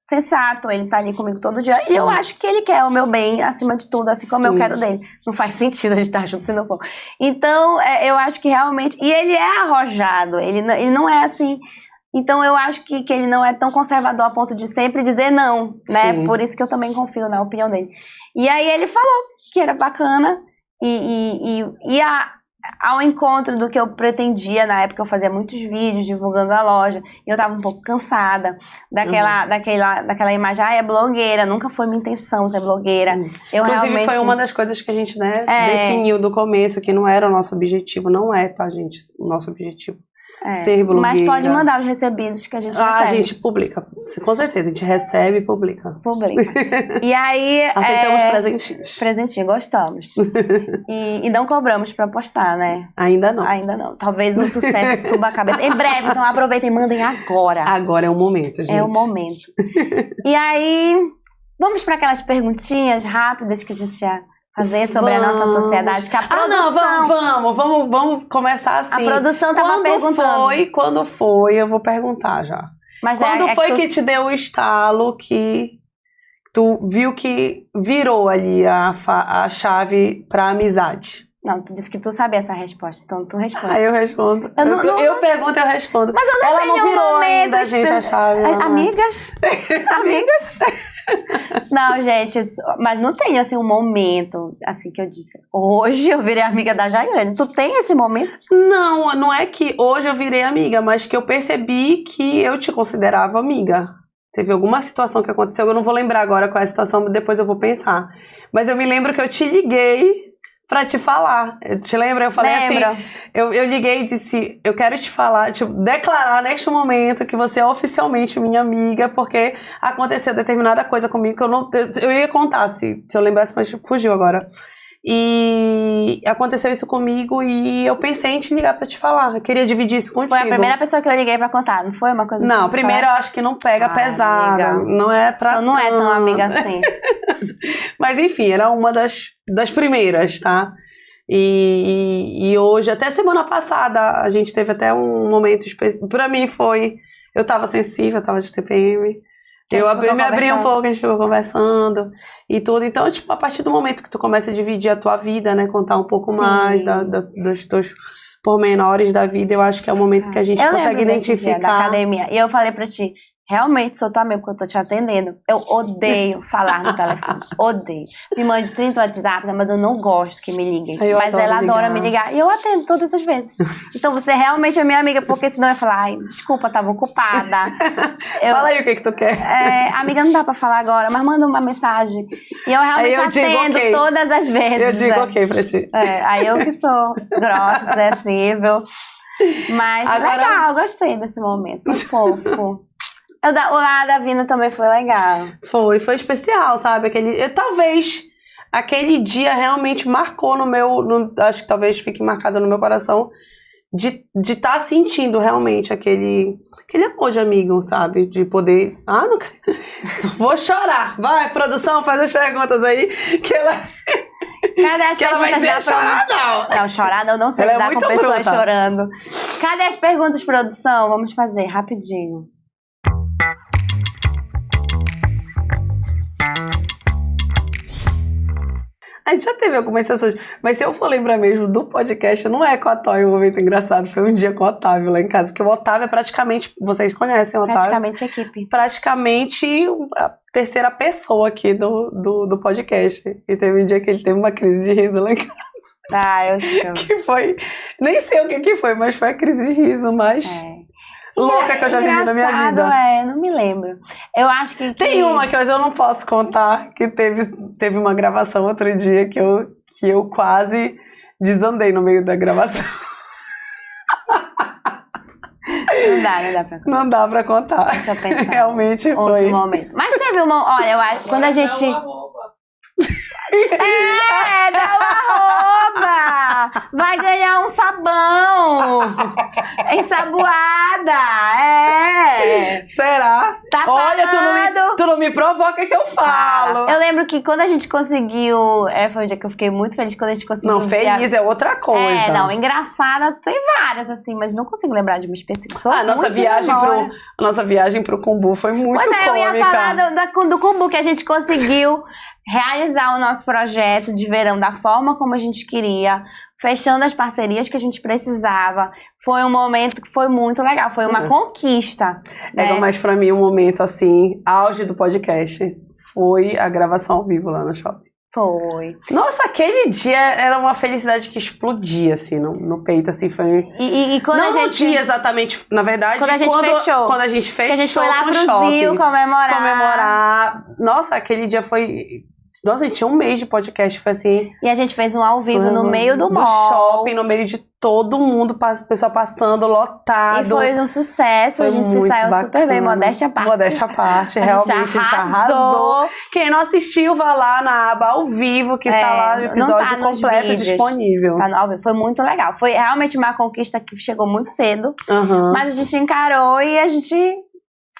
sensato, ele tá ali comigo todo dia, e eu acho que ele quer o meu bem acima de tudo, assim como eu quero dele. Não faz sentido a gente estar junto se não for. Então, eu acho que realmente... E ele é arrojado, ele não é assim... Então, eu acho que ele não é tão conservador a ponto de sempre dizer não, né?
Sim.
Por isso que eu também confio na opinião dele. E aí, ele falou que era bacana, ao encontro do que eu pretendia. Na época eu fazia muitos vídeos divulgando a loja, e eu tava um pouco cansada daquela imagem, é blogueira, nunca foi minha intenção ser blogueira.
Inclusive foi uma das coisas que a gente, definiu do começo, que não era o nosso objetivo, não é, tá, gente? O nosso objetivo ser blogueira.
Mas pode mandar os recebidos que a gente recebe.
A gente publica, com certeza, a gente recebe e publica.
Publica. E aí...
Aceitamos presentinhos.
Presentinho, gostamos. E não cobramos pra postar, né?
Ainda não.
Ainda não. Talvez o sucesso suba a cabeça. Em breve, então aproveitem e mandem agora.
Agora é o momento, gente.
É o momento. E aí, vamos para aquelas perguntinhas rápidas que a gente ia fazer sobre a nossa sociedade, que a produção...
Vamos começar assim.
A produção tava perguntando.
Quando foi, eu vou perguntar já.
Mas
quando foi que te deu o estalo que tu viu que virou ali a chave pra amizade?
Não, tu disse que tu sabia essa resposta, então tu responde.
Aí eu respondo.
Eu
pergunto, eu respondo.
Mas eu não tenho
não virou
momento,
ainda, gente, a chave.
Amigas? Amigas? Não, gente, mas não tenho, assim, um momento, assim, que eu disse, hoje eu virei amiga da Jaiane. Tu tem esse momento?
Não é que hoje eu virei amiga, mas que eu percebi que eu te considerava amiga. Teve alguma situação que aconteceu, eu não vou lembrar agora qual é a situação, depois eu vou pensar. Mas eu me lembro que eu te liguei pra te falar. Te lembra? Eu falei assim, eu liguei e disse, eu quero te falar, declarar neste momento que você é oficialmente minha amiga, porque aconteceu determinada coisa comigo que eu ia contar se eu lembrasse, mas fugiu agora. E aconteceu isso comigo e eu pensei em te ligar pra te falar. Eu queria dividir isso contigo.
Foi a primeira pessoa que eu liguei pra contar, não foi uma coisa assim?
Não, primeiro eu acho que não pega pesada.
Amiga.
Não é pra
então, não é tão amiga assim.
Mas enfim, era uma das primeiras, tá? E hoje, até semana passada, a gente teve até um momento específico. Pra mim foi... Eu tava sensível, eu tava de TPM. Me abri um pouco, a gente ficou conversando e tudo. Então, a partir do momento que tu começa a dividir a tua vida, né? Contar um pouco mais dos teus pormenores da vida, eu acho que é o momento que a gente consegue identificar.
Da academia. E eu falei pra ti, realmente sou tua amiga porque eu tô te atendendo. Eu odeio falar no telefone. Odeio. Me mande 30 WhatsApp, mas eu não gosto que me liguem. Mas ela adora me ligar. E eu atendo todas as vezes. Então você realmente é minha amiga, porque senão eu ia falar, ai, desculpa, tava ocupada.
Fala aí o que tu quer.
Amiga, não dá pra falar agora, mas manda uma mensagem. E eu realmente atendo todas as vezes.
Eu digo ok pra ti.
Aí eu que sou grossa, acessível. Mas agora, legal, gostei desse momento. Foi fofo. O lá da Vina também foi legal.
Foi especial, sabe? Talvez aquele dia realmente marcou acho que talvez fique marcado no meu coração de estar sentindo realmente aquele amor de amigo, sabe? De poder... não vou chorar. Vai, produção, faz as perguntas aí que ela...
Cadê as
que ela vai dizer chorar, não.
Não, chorar eu não sei
ela
lidar com pessoas chorando. Cadê as perguntas, produção? Vamos fazer rapidinho.
A gente já teve algumas sessões, mas se eu for lembrar mesmo do podcast, não é com a Toy um momento engraçado, foi um dia com o Otávio lá em casa, porque o Otávio é praticamente, vocês conhecem o Otávio?
Praticamente equipe.
Praticamente a terceira pessoa aqui do podcast. E teve um dia que ele teve uma crise de riso lá em casa.
Eu sei.
Que foi, nem sei o que foi, mas foi a crise de riso mais... louca que eu já vivi na minha vida.
Não me lembro. Eu acho que...
Tem uma que eu não posso contar, que teve uma gravação outro dia que eu quase desandei no meio da gravação.
Não dá pra contar.
Não dá pra contar.
Deixa eu pensar.
Realmente
outro
foi.
momento. Mas teve uma... Olha, eu acho quando a gente... dá uma roupa! Vai ganhar um sabão! Ensaboada!
Será?
Tá
olha,
falando.
tu não me provoca que eu falo.
Eu lembro que quando a gente conseguiu... foi um dia que eu fiquei muito feliz quando a gente conseguiu...
Não, feliz é outra coisa.
Engraçada tem várias, assim, mas não consigo lembrar de uma específica.
A nossa viagem pro Cumbu foi muito cômica.
Eu ia falar do Cumbu, que a gente conseguiu realizar o nosso projeto de verão da forma como a gente queria, fechando as parcerias que a gente precisava. Foi um momento que foi muito legal, foi uma conquista.
Mas pra mim, um momento, assim, auge do podcast foi a gravação ao vivo lá no shopping.
Foi.
Nossa, aquele dia era uma felicidade que explodia, assim, no peito, assim, foi...
E quando
não
a gente...
no dia exatamente, na verdade...
Quando a gente fechou.
Quando a gente fechou,
que a gente foi lá pro
shopping,
Zio
comemorar. Nossa, aquele dia foi... Nossa, a gente tinha um mês de podcast, foi assim...
E a gente fez um ao vivo no meio do mall.
Shopping, no meio de todo mundo, o pessoal passando, lotado.
E foi um sucesso, a gente se saiu bacana. Super bem, modéstia à parte.
Modéstia à parte, realmente a gente arrasou. Quem não assistiu, vá lá na aba ao vivo, que tá lá o episódio completo disponível.
Tá no ao vivo, foi muito legal. Foi realmente uma conquista que chegou muito cedo, mas a gente encarou e a gente...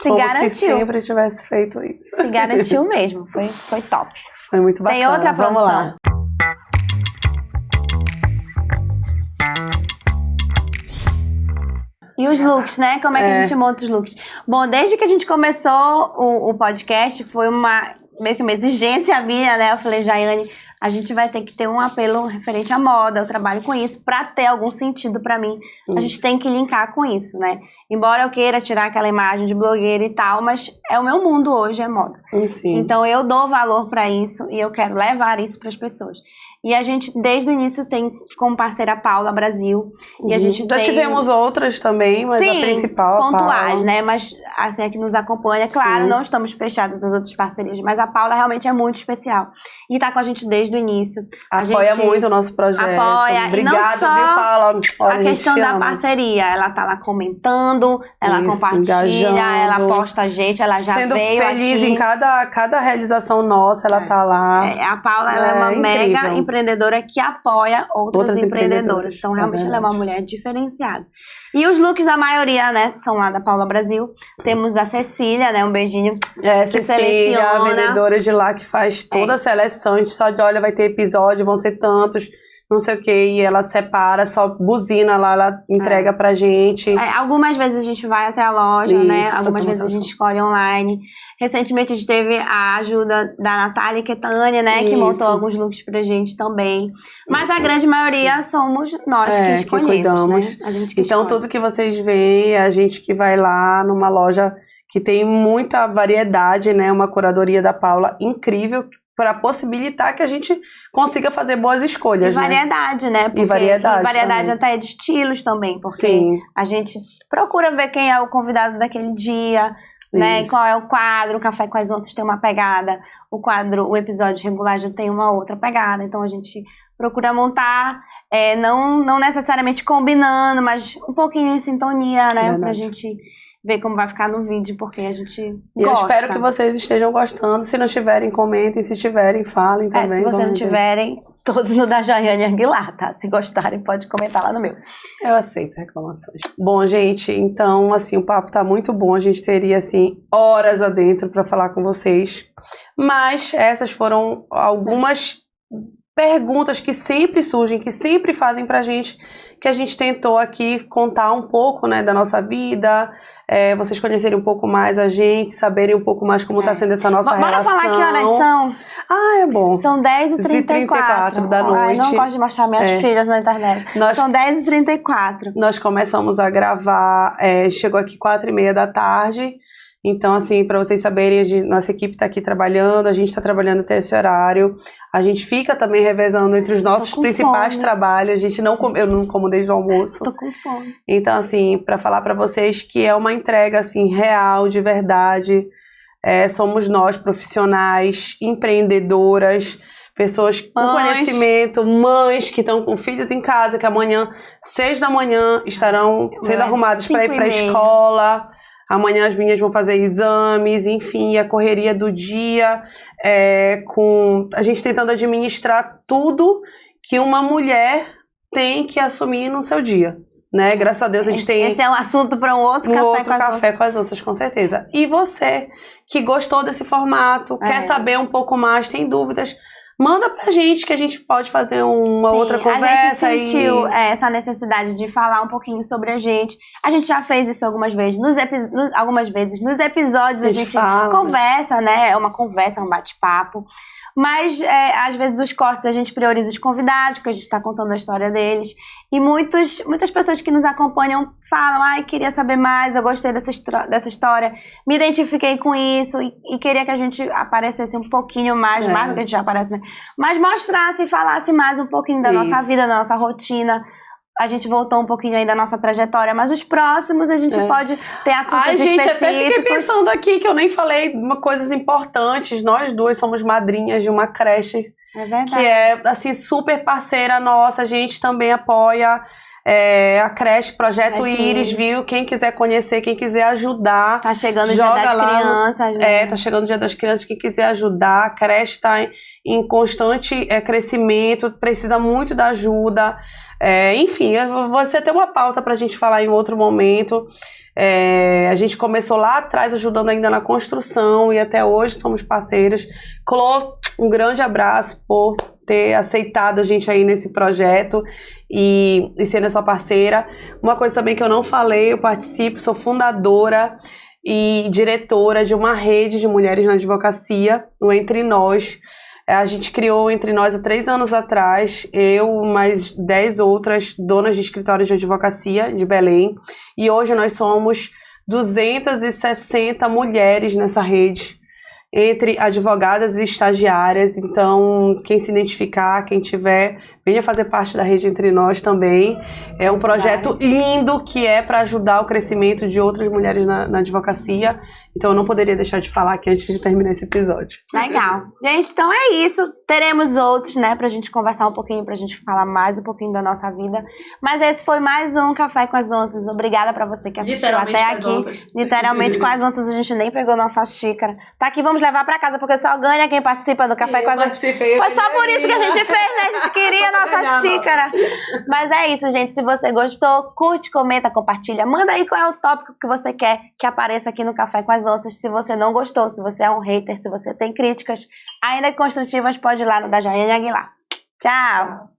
Como
garantiu.
se sempre tivesse feito isso.
Se garantiu mesmo. Foi top.
Foi muito bacana.
Tem outra produção.
Vamos lá.
E os looks, né? Como é que a gente monta os looks? Bom, desde que a gente começou o podcast, foi meio que uma exigência minha, né? Eu falei, Jaiane, a gente vai ter que ter um apelo referente à moda, eu trabalho com isso, pra ter algum sentido pra mim. A gente tem que linkar com isso, né? Embora eu queira tirar aquela imagem de blogueira e tal, mas é o meu mundo hoje, é moda.
Sim.
Então eu dou valor pra isso e eu quero levar isso pras pessoas. E a gente, desde o início, tem como parceira a Paula Brasil. E a gente
já tivemos outras também, mas a principal
pontuais, né? Mas assim, é que nos acompanha. Claro, não estamos fechadas as outras parcerias, mas a Paula realmente é muito especial. E tá com a gente desde o início.
Apoia muito o nosso projeto.
Apoia.
Obrigada,
viu,
Paula? Olha,
a questão da parceria. Ela tá lá comentando, ela compartilha, engajando, ela posta a gente, ela já
sendo
veio
feliz
aqui.
Em cada realização nossa, ela tá lá.
A Paula, ela é uma mega empreendedora que apoia outras empreendedoras. Então, realmente, ela é uma mulher diferenciada. E os looks, a maioria, né, são lá da Paula Brasil. Temos a Cecília, né, um beijinho.
Cecília, a vendedora de lá que faz toda a seleção. A gente só de, olha, vai ter episódio, vão ser tantos, não sei o que, e ela separa, só buzina lá, ela entrega pra gente.
Algumas vezes a gente vai até a loja, né? Algumas vezes a gente escolhe online. Recentemente a gente teve a ajuda da Natália Ketânia, né? Que montou alguns looks pra gente também. Mas a grande maioria somos nós que escolhemos, que cuidamos, né? A gente que
então
escolhe.
Tudo que vocês veem é a gente que vai lá numa loja que tem muita variedade, né? Uma curadoria da Paula incrível para possibilitar que a gente consiga fazer boas escolhas,
e variedade, né?
E variedade também.
Até de estilos também, porque
Sim.
a gente procura ver quem é o convidado daquele dia, né? Qual é o quadro, o Café com as Onças tem uma pegada, o episódio regular já tem uma outra pegada, então a gente procura montar, não necessariamente combinando, mas um pouquinho em sintonia, né? Pra gente ver como vai ficar no vídeo, porque a gente gosta.
Eu espero que vocês estejam gostando. Se não tiverem, comentem. Se tiverem, falem também.
Se vocês não tiverem, todos no da Jaiane Aguilar, tá? Se gostarem, pode comentar lá no meu.
Eu aceito reclamações. Bom, gente, então, assim, o papo tá muito bom. A gente teria, assim, horas adentro pra falar com vocês. Mas essas foram algumas perguntas que sempre surgem, que sempre fazem pra gente, que a gente tentou aqui contar um pouco, né, da nossa vida, vocês conhecerem um pouco mais a gente, saberem um pouco mais como tá sendo essa nossa relação.
Bora falar que horas são?
É bom.
São 10h34
da noite.
Não gosto de mostrar minhas filhas na internet. São 10h34.
Nós começamos a gravar, chegou aqui 4h30 da tarde. Então, assim, para vocês saberem, nossa equipe está aqui trabalhando, a gente está trabalhando até esse horário. A gente fica também revezando entre os nossos principais trabalhos. A gente eu não como desde o almoço.
Tô com fome.
Então, assim, para falar para vocês que é uma entrega, assim, real, de verdade. Somos nós, profissionais, empreendedoras, pessoas com conhecimento, mães que estão com filhos em casa, que amanhã, 6 da manhã, estarão sendo arrumados para ir para a escola. Amanhã as minhas vão fazer exames, enfim, a correria do dia, com a gente tentando administrar tudo que uma mulher tem que assumir no seu dia, né? Graças a Deus a gente tem...
Esse é um assunto para um outro
café com as onças, com certeza. E você que gostou desse formato, quer saber um pouco mais, tem dúvidas... Manda pra gente que a gente pode fazer uma outra conversa.
A gente sentiu essa necessidade de falar um pouquinho sobre a gente. A gente já fez isso algumas vezes. Nos episódios a gente conversa, né? É uma conversa, um bate-papo. Mas, às vezes, os cortes a gente prioriza os convidados, porque a gente está contando a história deles. E muitas pessoas que nos acompanham falam, queria saber mais, eu gostei dessa história, me identifiquei com isso e queria que a gente aparecesse um pouquinho mais do que a gente já aparece, né? Mas mostrasse e falasse mais um pouquinho da nossa vida, da nossa rotina. A gente voltou um pouquinho aí da nossa trajetória, mas os próximos a gente pode ter assuntos específicos. Gente, até fiquei
pensando aqui que eu nem falei coisas importantes. Nós duas somos madrinhas de uma creche.
É verdade.
Que é, assim, super parceira nossa. A gente também apoia a creche Projeto Íris, viu? Quem quiser conhecer, quem quiser ajudar.
Tá chegando o Dia das Crianças.
Né? Tá chegando o Dia das Crianças. Quem quiser ajudar, a creche tá em constante crescimento, precisa muito da ajuda. Enfim, você tem uma pauta pra gente falar em outro momento. A gente começou lá atrás ajudando ainda na construção e até hoje somos parceiros. Clô, um grande abraço por ter aceitado a gente aí nesse projeto e sendo essa parceira. Uma coisa também que eu não falei, eu participo, sou fundadora e diretora de uma rede de mulheres na advocacia, no Entre Nós. A gente criou Entre Nós há 3 anos atrás, eu mais 10 outras donas de escritórios de advocacia de Belém. E hoje nós somos 260 mulheres nessa rede, entre advogadas e estagiárias. Então, quem se identificar, quem tiver, venha fazer parte da rede Entre Nós também. É um projeto lindo que é para ajudar o crescimento de outras mulheres na advocacia. Então, eu não poderia deixar de falar aqui antes de terminar esse episódio.
Legal. Gente, então é isso. Teremos outros, né, pra gente conversar um pouquinho, pra gente falar mais um pouquinho da nossa vida. Mas esse foi mais um Café com as Onças. Obrigada pra você que assistiu até aqui. Literalmente com as onças, a gente nem pegou nossa xícara. Tá aqui, vamos levar pra casa, porque só ganha quem participa do Café com as Onças. Foi só por isso que a gente fez, né? A gente queria nossa xícara. Mas é isso, gente. Se você gostou, curte, comenta, compartilha. Manda aí qual é o tópico que você quer que apareça aqui no Café com as Onças. Se você não gostou, se você é um hater, se você tem críticas, ainda construtivas, pode ir lá no da Jaiane Aguilar. Tchau!